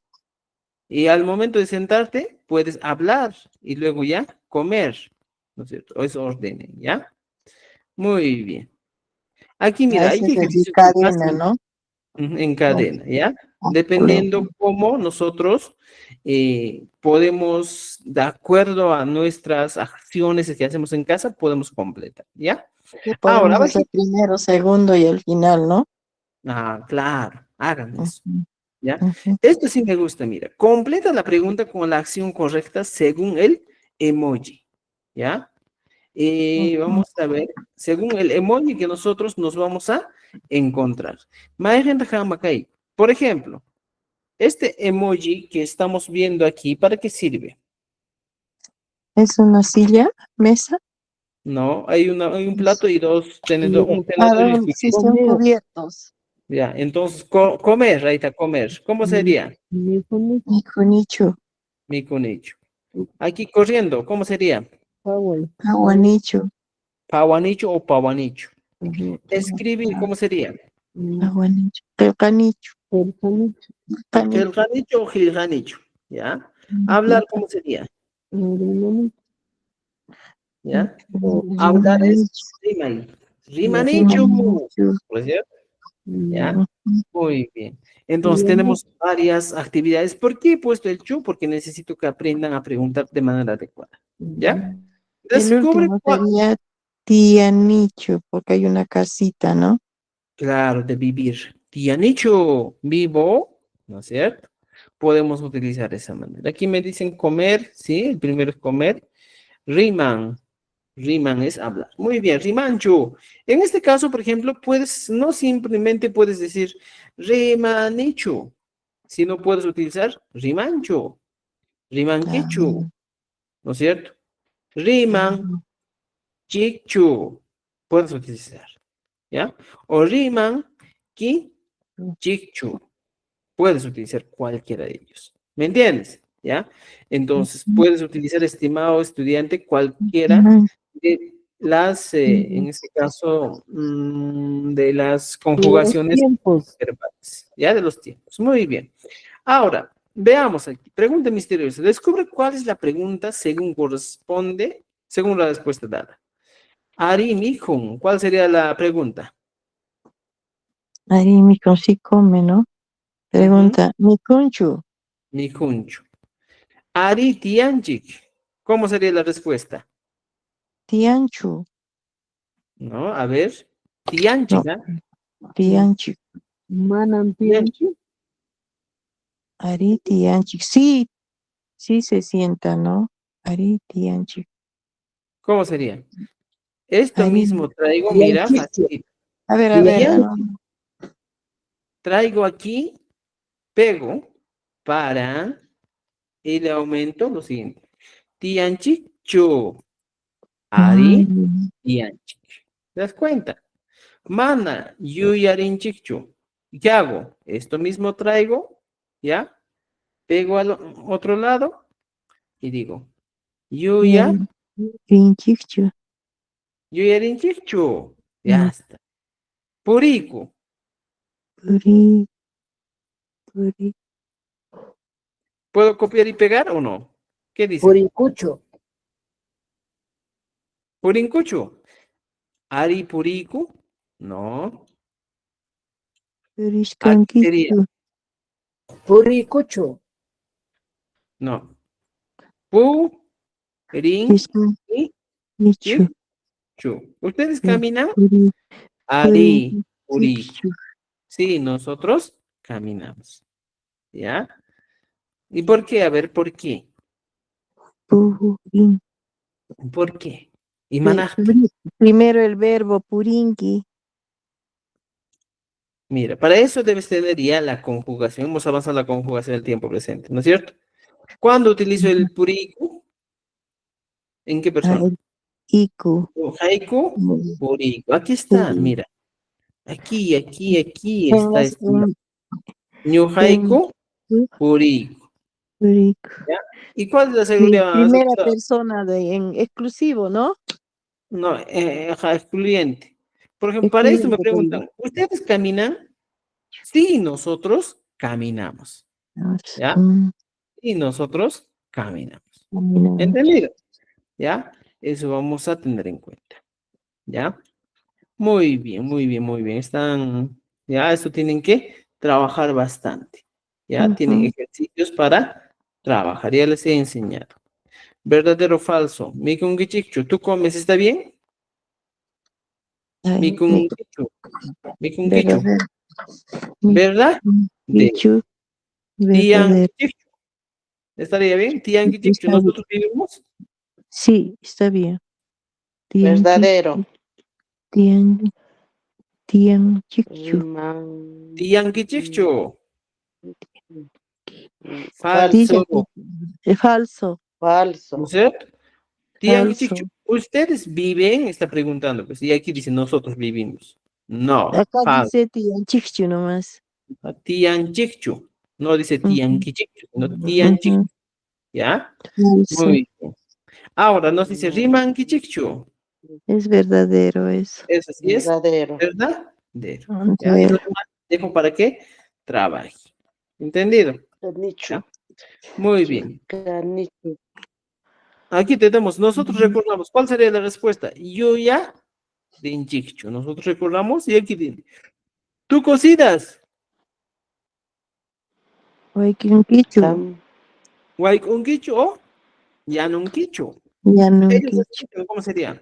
Y al momento de sentarte, puedes hablar y luego ya comer, ¿no es cierto? O es orden, ¿ya? Muy bien. Aquí, A mira, hay ese es el de ejercicios que cadena, hacen ¿no? en cadena, ¿ya? Claro. Dependiendo cómo nosotros podemos, de acuerdo a nuestras acciones que hacemos en casa, podemos completar, ¿ya? Que Ahora, podemos hacer primero, segundo y el final, ¿no? claro, hagan eso. Ujú, ¿Ya? ujú. Esto sí me gusta, mira. Completa la pregunta con la acción correcta según el emoji, ¿ya? Y vamos a ver, según el emoji que nosotros nos vamos a encontrar. Por ejemplo, este emoji que estamos viendo aquí, ¿para qué sirve? ¿Es una silla? ¿Mesa? No, hay un plato y un Ah, tenedor y el sí, cuchillo. son Comer. cubiertos. Ya, entonces, comer, ahí está, comer. ¿Cómo sería? Mijunichu. Mi cunicho, Mi conecho. Aquí corriendo, ¿cómo sería? Hawái. aguanicho, Pawanicho o pawanicho. Ajá. Escribir, ¿cómo sería? aguanicho, pelcanicho, Perjanichu. canicho, Gelganicho o gilganicho, ¿ya? Hablar, ¿cómo sería? Arenanichu. ¿Ya? Hablar es rimanicho, riman. Lazo. Rimanicho, rimanicho. ¿por cierto? ¿Ya? Ujú. Muy bien. Entonces Llama. tenemos varias actividades. ¿Por qué he puesto el chu? Porque necesito que aprendan a preguntar de manera adecuada. ¿Ya? El Descubre último cuál. sería tianicho, porque hay una casita, ¿no? Claro, de vivir. Tianicho, vivo, ¿no es cierto? Podemos utilizar esa manera. Aquí me dicen comer, ¿sí? El primero es comer. Riman. Riman es hablar. Muy bien, rimancho. En este caso, por ejemplo, puedes, no simplemente puedes decir rimanicho, sino puedes utilizar rimancho, Ah, rimanquichu, ¿no es cierto? Riman, ah, chichu, puedes utilizar, ¿ya? O riman, ki, chichu, puedes utilizar cualquiera de ellos. ¿Me entiendes? ¿Ya? Entonces, puedes utilizar, estimado estudiante, cualquiera ujú. de las, en este caso, de las Los conjugaciones tiempos. verbales, ¿ya? De los tiempos. Muy bien. Ahora, veamos aquí. Pregunta misteriosa. Descubre cuál es la pregunta según corresponde, según la respuesta dada. Ari Mijun, ¿cuál sería la pregunta? Ahí mi sí come, ¿no? Pregunta, mi conchu, Mijunchu. Ari Tianchik, ¿cómo sería la respuesta? tianchu, No, a ver. Tianchik, no, ¿ah? tianchu, Manantianchi. ari tianchu. Sí, sí se sienta, ¿no? Ari tianchu, ¿Cómo sería? Esto ari. mismo traigo, mira, Tianchicho. facilito. A ver, Tianchik, traigo aquí, pego para y le aumento lo siguiente. Tianchik, chu. Ari, tianchik. ¿Te das cuenta? Mana, yuyarinchikchu. ¿Y qué hago? Esto mismo traigo, ¿ya? Pego al otro lado y digo, yuya, Rinchichu, yuyarinchikchu. Ya está. Puriku. puri, puri, ¿Puedo copiar y pegar o no? ¿Qué dicen? Puricucho. Purincuchu. Ari puriku. No. Aquí sería. puriscanquichu, Puricucho. No. Pu, rin, y, piscanquichu, chu. ¿Ustedes caminan? puri, Ari, puriku. purichichu, Sí, nosotros caminamos. ¿Ya? ¿Y por qué? A ver, ¿por qué? purin. ¿Por qué? Y manajte. Primero el verbo purinqui. Mira, para eso debes tener ya la conjugación. Hemos avanzado la conjugación del tiempo presente, ¿no es cierto? ¿Cuándo utilizo el puriku? ¿En qué Ah, persona? el iku. Haiku, Mm, puriku. Aquí está, puri. mira. Aquí En, está es- escrito. en Haiku, puriku. puriku. ¿Ya? ¿Y cuál es la Sí, seguridad? primera persona en exclusivo, ¿no? No, ajá, excluyente. Por ejemplo, para esto me Excluyente, perdón. preguntan, ¿ustedes caminan? Sí, nosotros caminamos. ¿Ya? Mm, Y nosotros caminamos. caminamos. ¿Entendido? ¿Ya? Eso vamos a tener en cuenta. ¿Ya? Muy bien, muy bien, muy bien. Están, ya, eso tienen que trabajar bastante. ¿Ya? Tienen Ujú. ejercicios para trabajar. Ya les he enseñado. ¿Verdadero o falso? Mikungichikchu, ¿tú comes? ¿Está bien? Ay, Mikungichu. Mikungichu. verdadero. ¿Verdad? De Dicho verdadero. Tiangichikchu. ¿Estaría bien? Tiangichikchu. Está bien. ¿Nosotros vivimos? Sí, está bien. Tianqui, Verdadero. tian, tianchichu. Riman- Tiangichikchu. Dice Falso. aquí, es falso, ¿No es Falso. cierto? Tianguichichu, falso. ¿ustedes viven? Está preguntando, pues, y aquí dice, nosotros vivimos. No, Acá falso. dice tianchichu nomás. Tianchichu, no dice Ujú, Tianquichichu, sino Tianchichu, ujú, ¿ya? falso. Muy bien. Ahora nos dice Rimanquichichu, Es verdadero eso. eso sí es Verdadero. verdadero, Vamos a ¿ya? Y lo ver. demás dejo para que trabaje. ¿Entendido? Canicho. ¿Ya? Muy bien. Canicho. Aquí tenemos, nosotros recordamos, ¿cuál sería la respuesta? Yo ya, Dinchichu, nosotros recordamos y aquí dice, ¿tú cocinas? Oikinkichu, Cam. Waikunkichu o Yanunkichu. Ellos yanunkichu, escuchan, ¿cómo sería?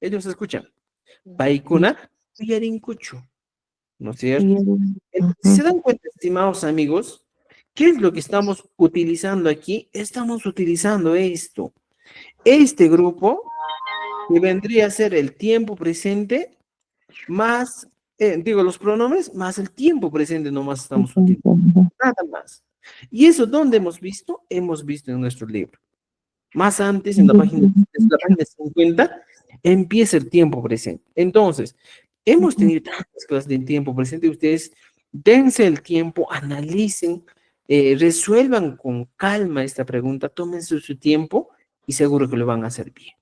Ellos escuchan. Paikuna Yarinkuchu. ¿No es cierto? Entonces, si ujú, se dan cuenta, estimados amigos, ¿qué es lo que estamos utilizando aquí? Estamos utilizando esto. Este grupo que vendría a ser el tiempo presente más, digo, los pronombres más el tiempo presente nomás estamos utilizando. Nada más. ¿Y eso dónde hemos visto? Hemos visto en nuestro libro. Más antes, en la página, desde la página 50, empieza el tiempo presente. Entonces, hemos tenido tantas clases de tiempo presente. Ustedes dense el tiempo, analicen, resuelvan con calma esta pregunta, tómense su tiempo y seguro que lo van a hacer bien.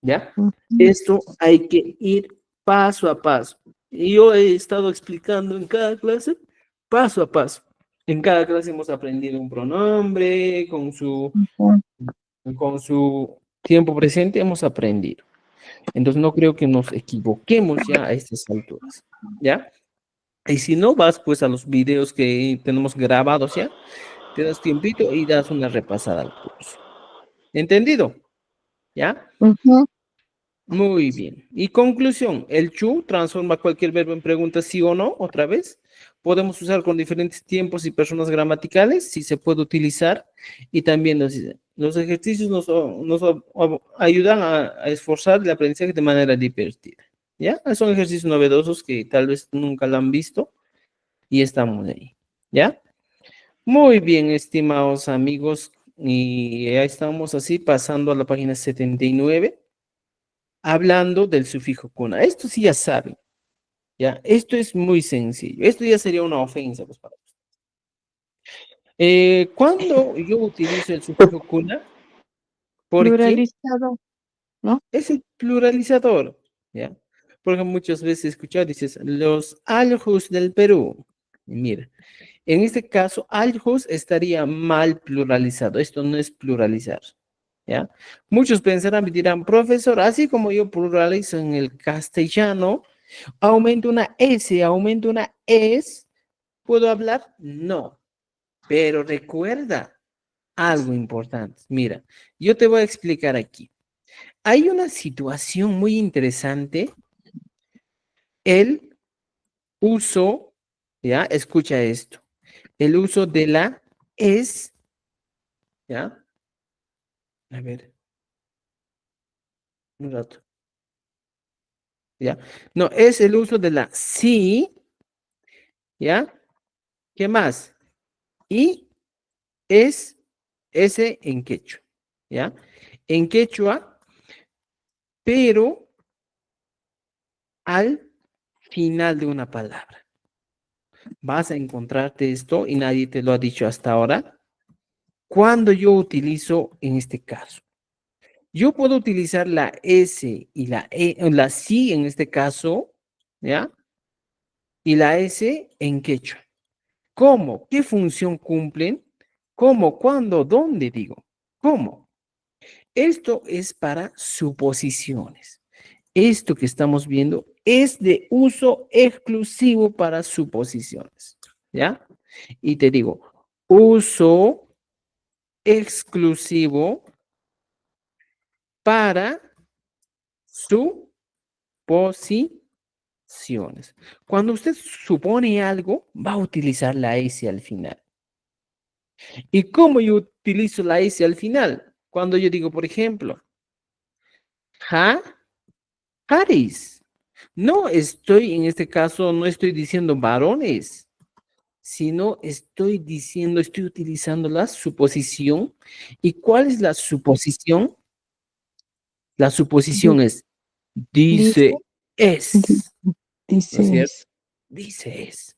¿Ya? Esto hay que ir paso a paso. Y yo he estado explicando en cada clase, paso a paso. En cada clase hemos aprendido un pronombre con su tiempo presente, hemos aprendido. Entonces no creo que nos equivoquemos ya a estas alturas, ¿ya? Y si no, vas pues a los videos que tenemos grabados ya, te das tiempito y das una repasada al curso. ¿Entendido? ¿Ya? Ujú. Muy bien. Y conclusión, el chu transforma cualquier verbo en pregunta sí o no, otra vez. Podemos usar con diferentes tiempos y personas gramaticales, si se puede utilizar. Y también los ejercicios nos ayudan a esforzar el aprendizaje de manera divertida. ¿Ya? Son ejercicios novedosos que tal vez nunca lo han visto y estamos ahí. ¿Ya? Muy bien, estimados amigos. Y ya estamos así pasando a la página 79 hablando del sufijo kuna. Esto sí ya saben, ¿ya? Esto es muy sencillo. Esto ya sería una ofensa, pues, para ustedes. Cuando yo utilizo el sufijo kuna, porque Pluralizado, ¿no? es el pluralizador, ¿ya? Porque muchas veces he escuchado, dices, los aljos del Perú. Y mira, en este caso, aljos estaría mal pluralizado. Esto no es pluralizar, ¿ya? Muchos pensarán y dirán, profesor, así como yo pluralizo en el castellano, aumento una S, aumento una S, ¿puedo hablar? No, pero recuerda algo importante. Mira, yo te voy a explicar aquí. Hay una situación muy interesante, el uso, ¿ya? Escucha esto, el uso de la es, ¿ya? A ver, un rato, ¿ya? No, es el uso de la sí, ¿ya? ¿Qué más? Y es ese en quechua, ¿ya? En quechua, pero al final de una palabra. Vas a encontrarte esto y nadie te lo ha dicho hasta ahora. Cuando yo utilizo en este caso, yo puedo utilizar la S y la E, la sí en este caso, ¿ya? Y la S en quechua. ¿Cómo? ¿Qué función cumplen? ¿Cómo? ¿Cuándo? ¿Dónde? Digo. ¿Cómo? Esto es para suposiciones. Esto que estamos viendo es de uso exclusivo para suposiciones, ¿ya? Y te digo, uso exclusivo para suposiciones. Cuando usted supone algo, va a utilizar la S al final. ¿Y cómo yo utilizo la S al final? Cuando yo digo, por ejemplo, Haris. No estoy, en este caso, no estoy diciendo varones, sino estoy diciendo, estoy utilizando la suposición. ¿Y cuál es la suposición? La Di- suposición es, Dice, dice di- es, ¿no es dice cierto? es. Dice es.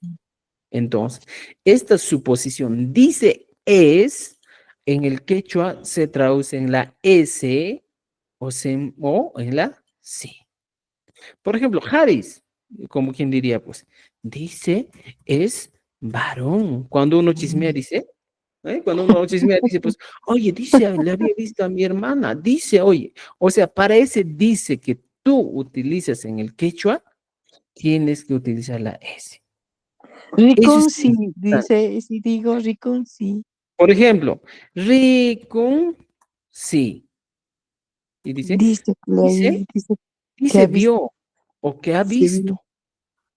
Entonces, esta suposición dice es, en el quechua se traduce en la S o en la C. Por ejemplo, Haris, como quien diría, pues, dice es varón. Cuando uno chismea, dice, cuando uno chismea, dice, pues, oye, dice, le había visto a mi hermana, dice, oye, o sea, para ese dice que tú utilizas en el quechua, tienes que utilizar la S. Eso es Riconci, importante. dice, si digo riconci, Por ejemplo, ricun, sí. Y dice que dice, que ha dice visto, vio o que ha sí, visto.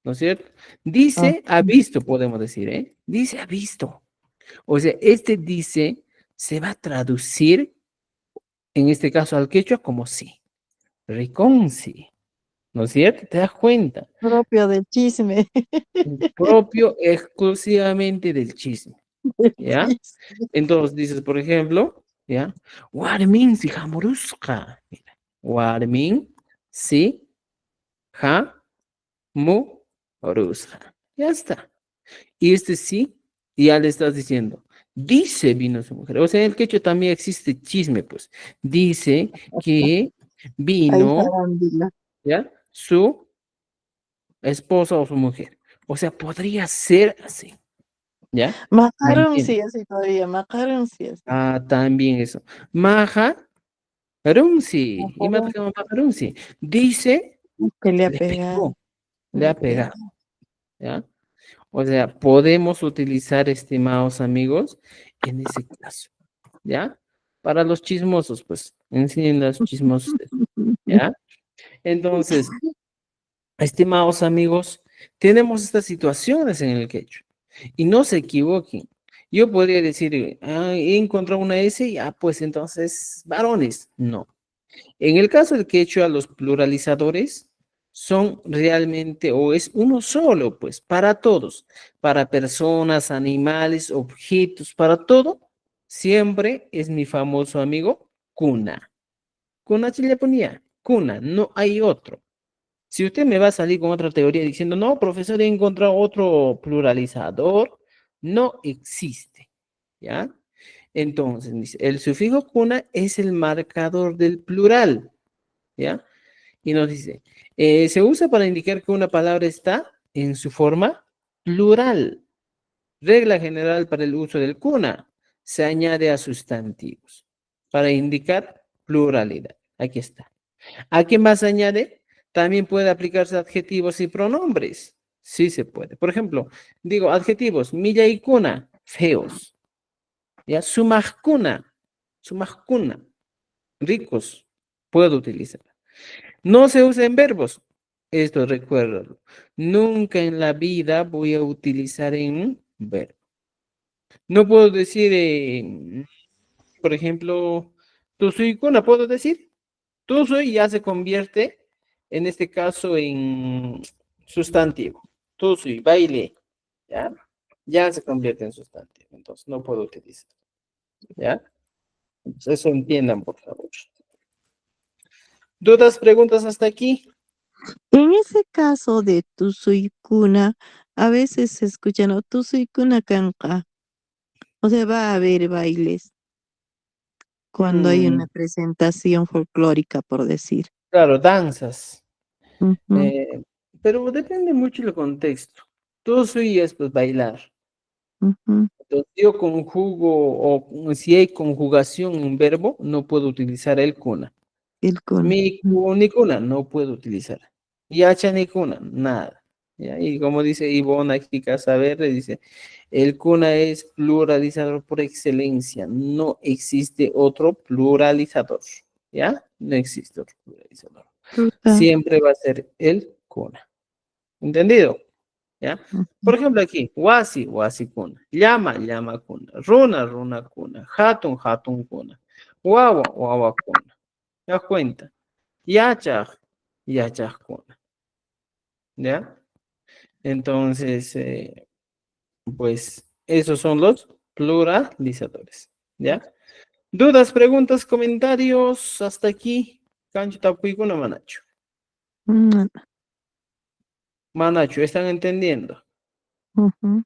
¿No es cierto? ah, Dice, ha visto, podemos decir, ¿eh? Dice, ha visto. O sea, este dice se va a traducir, en este caso al quechua, como sí. Reconci. ¿No es cierto? ¿Te das cuenta? propio del chisme. Propio exclusivamente del chisme, Del ¿ya? chisme. Entonces dices, por ejemplo, ¿ya? Warmin si jamuruska. Mira, Warmin si jamuruska. Ya está. Y este sí, ya le estás diciendo, dice vino su mujer. O sea, en el quechua también existe chisme, pues. Dice que Ahí vino, farándula. ¿ya? Su esposa o su mujer. O sea, podría ser así, ¿ya? ¿Me Macaron entiendes? sí así todavía, macaron sí así. Ah, también eso. Maja, Runzi, imatkama runzi. Dice, Que le ha le pegado. pegó, le ha pegado, ¿ya? O sea, podemos utilizar, estimados amigos, en ese caso, ¿ya? Para los chismosos, pues, enseñen a los chismosos, ¿ya? Entonces, estimados amigos, tenemos estas situaciones en el quechua y no se equivoquen. Yo podría decir, he encontrado una S y pues entonces varones. No. En el caso del quechua, los pluralizadores son realmente, o es uno solo, pues, para todos, para personas, animales, objetos, para todo, siempre es mi famoso amigo Kuna. Kuna le ponía, Kuna, no hay otro. Si usted me va a salir con otra teoría diciendo, no, profesor, he encontrado otro pluralizador, no existe, ¿ya? Entonces, dice, el sufijo kuna es el marcador del plural, ¿ya? Y nos dice, se usa para indicar que una palabra está en su forma plural. Regla general para el uso del kuna, se añade a sustantivos para indicar pluralidad. Aquí está. ¿A qué más añade? También puede aplicarse a adjetivos y pronombres. Sí se puede. Por ejemplo, digo adjetivos, milla y cuna, feos. Ya, sumajcuna, ricos. Puedo utilizar. No se usa en verbos. Esto recuérdalo. Nunca en la vida voy a utilizar en un verbo. No puedo decir, por ejemplo, tu soy cuna, ¿puedo decir? Tu soy ya se convierte, en este caso, en sustantivo. Tu soy, baile, ¿ya? Ya se convierte en sustantivo, entonces no puedo utilizar, ¿ya? Entonces, eso entiendan, por favor. ¿Dudas, preguntas hasta aquí? En ese caso de tu soy cuna, a veces se escucha, ¿no? Tu soy cuna canca. O sea, va a haber bailes cuando hay Mm, una presentación folclórica, por decir. claro, danzas. Ujú, eh, pero depende mucho del contexto. Tu soy es pues bailar. ujú. Entonces, yo conjugo, o si hay conjugación en un verbo, no puedo utilizar el cuna. El cuna. Ni cuna, no puedo utilizar. Yacha ni cuna, nada. ¿Ya? Y como dice Ivonne aquí, Casa Verde, dice, el cuna es pluralizador por excelencia. No existe otro pluralizador. ¿Ya? No existe otro pluralizador. Fruta. Siempre va a ser el cuna. ¿Entendido? ¿Ya? Ujú. Por ejemplo, aquí, wasi, wasi kuna, llama, llama kuna, runa, runa kuna, hatun, hatun kuna, wawa, wawa kuna. ¿Te das cuenta? Yachaj, yachaj kuna. ¿Ya? Entonces, pues, esos son los pluralizadores. ¿Ya? ¿Dudas, preguntas, comentarios? Hasta aquí. Cancho tapuicuna, Manacho. Mm, Manacho, ¿están entendiendo? ujú.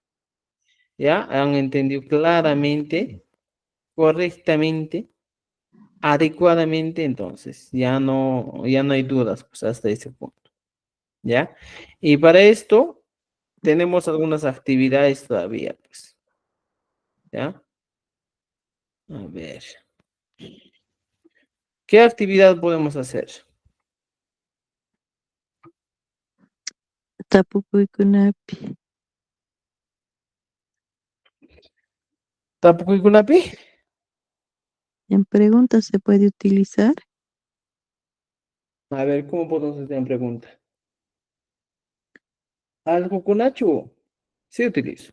¿Ya? ¿Han entendido claramente, correctamente, adecuadamente? Entonces, ya no hay dudas, pues, hasta ese punto. ¿Ya? Y para esto tenemos algunas actividades todavía, pues. ¿Ya? A ver. ¿Qué actividad podemos hacer? Tapucuicunapi. ¿Tapucuicunapi? En preguntas se puede utilizar. A ver, ¿cómo podemos hacer en pregunta? ¿Al cucunacho? Sí utilizo.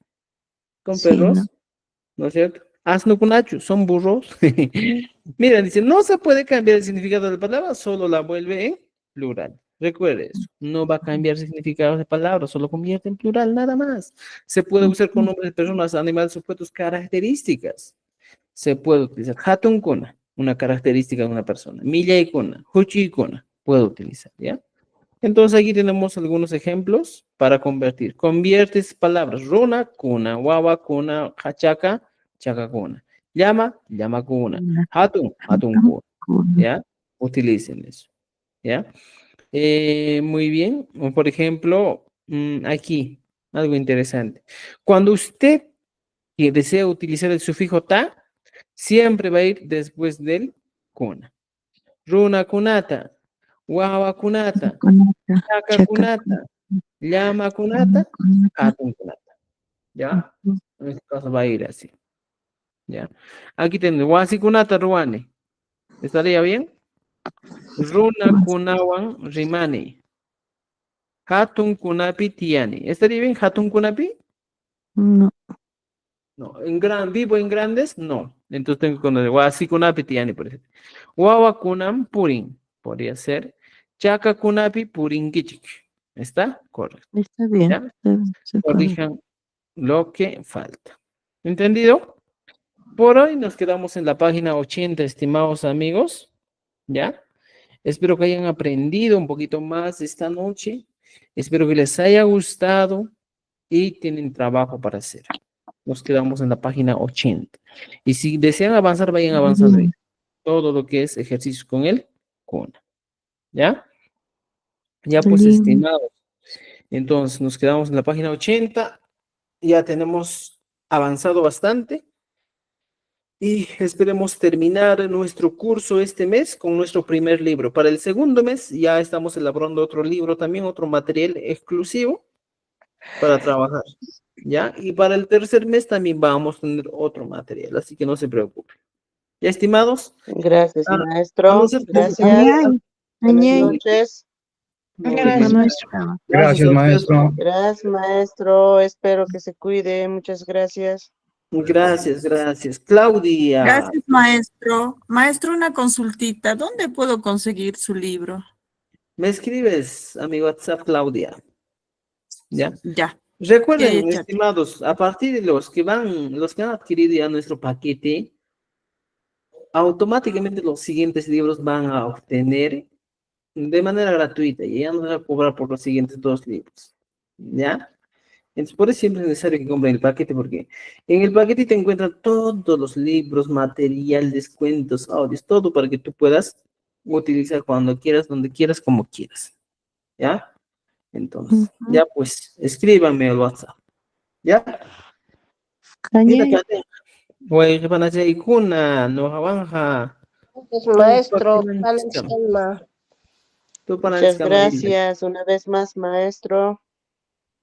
¿Son Sí, ¿no? perros? ¿No es cierto? Asno cunachu, son burros. Mira, dice, no se puede cambiar el significado de la palabra, solo la vuelve en plural. Recuerde eso, no va a cambiar significado de palabra, solo convierte en plural, nada más. Se puede usar con Ujú. nombres de personas, animales, objetos, características. Se puede utilizar hatun kuna, una característica de una persona. Milla kuna, huchi kuna, puedo utilizar, ¿ya? Entonces aquí tenemos algunos ejemplos para convertir. Conviertes palabras. Runa, cuna. Wawa, cuna. Hachaca, chacacuna. Llama, llama cuna. Hatun, hatun cuna. ¿Ya? Utilicen eso. ¿Ya? Muy bien. O por ejemplo, aquí, algo interesante. Cuando usted desea utilizar el sufijo ta, siempre va a ir después del cuna. runakunata, wawakunata, Kunata, chakakunata, llamakunata, kunata. hatunkunata. ¿Ya? En este caso va a ir así. ¿Ya? Aquí tenemos wasikunata ruane. ¿Estaría bien? Runakunawan rimani. Hatunkunapi tiani. ¿Estaría bien hatunkunapi? No, No. ¿Vivo en grandes? No. Entonces tengo que poner wasikunapi tiani, por ejemplo. Wawakunam purin. Podría ser. Chakakunapi purin kichik. ¿Está? Correcto. está bien. ¿Ya? Se puede. Corrijan lo que falta. ¿Entendido? Por hoy nos quedamos en la página 80, estimados amigos. ¿Ya? Espero que hayan aprendido un poquito más esta noche. Espero que les haya gustado y tienen trabajo para hacer. Nos quedamos en la página 80. Y si desean avanzar, vayan avanzando ahí. Todo lo que es ejercicio con el CONA. ¿Ya? Ya pues, Lindo. estimados. Entonces, nos quedamos en la página 80. Ya tenemos avanzado bastante. Y esperemos terminar nuestro curso este mes con nuestro primer libro. Para el segundo mes ya estamos elaborando otro libro también, otro material exclusivo para trabajar, ¿ya? Y para el tercer mes también vamos a tener otro material, así que no se preocupen. ¿Ya, estimados? Gracias, A, a maestro. ser Gracias. Buenas Añay, noches. Muy la bien. maestra. Gracias Gracias, a ustedes. maestro. Gracias, maestro. Espero que se cuide. Muchas gracias. Gracias, gracias. Claudia, Gracias, maestro. Maestro, una consultita. ¿Dónde puedo conseguir su libro? me escribes a mi WhatsApp, Claudia, ¿ya? Ya. Recuerden, Chacho. estimados, a partir de los que han adquirido ya nuestro paquete, automáticamente los siguientes libros van a obtener de manera gratuita y ya no van a cobrar por los siguientes dos libros. ¿Ya? Entonces, por eso siempre es necesario que compren el paquete, porque en el paquete te encuentran todos los libros, material, descuentos, audios, todo para que tú puedas utilizar cuando quieras, donde quieras, como quieras. ¿Ya? Entonces, ya pues, escríbanme al WhatsApp. ¿Ya? Mira, Añay, Kate. Güey, que van a hacer ikuna, no javanja. Gracias, maestro. Valentina. Tú para Muchas descamarilla. gracias. Una vez más, maestro.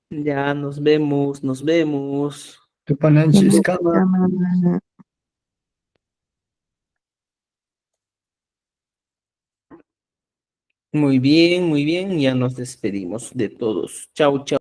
Ya, nos vemos, nos vemos. Tupananchis kama. cámara. Muy bien, ya nos despedimos de todos. Chau, chau.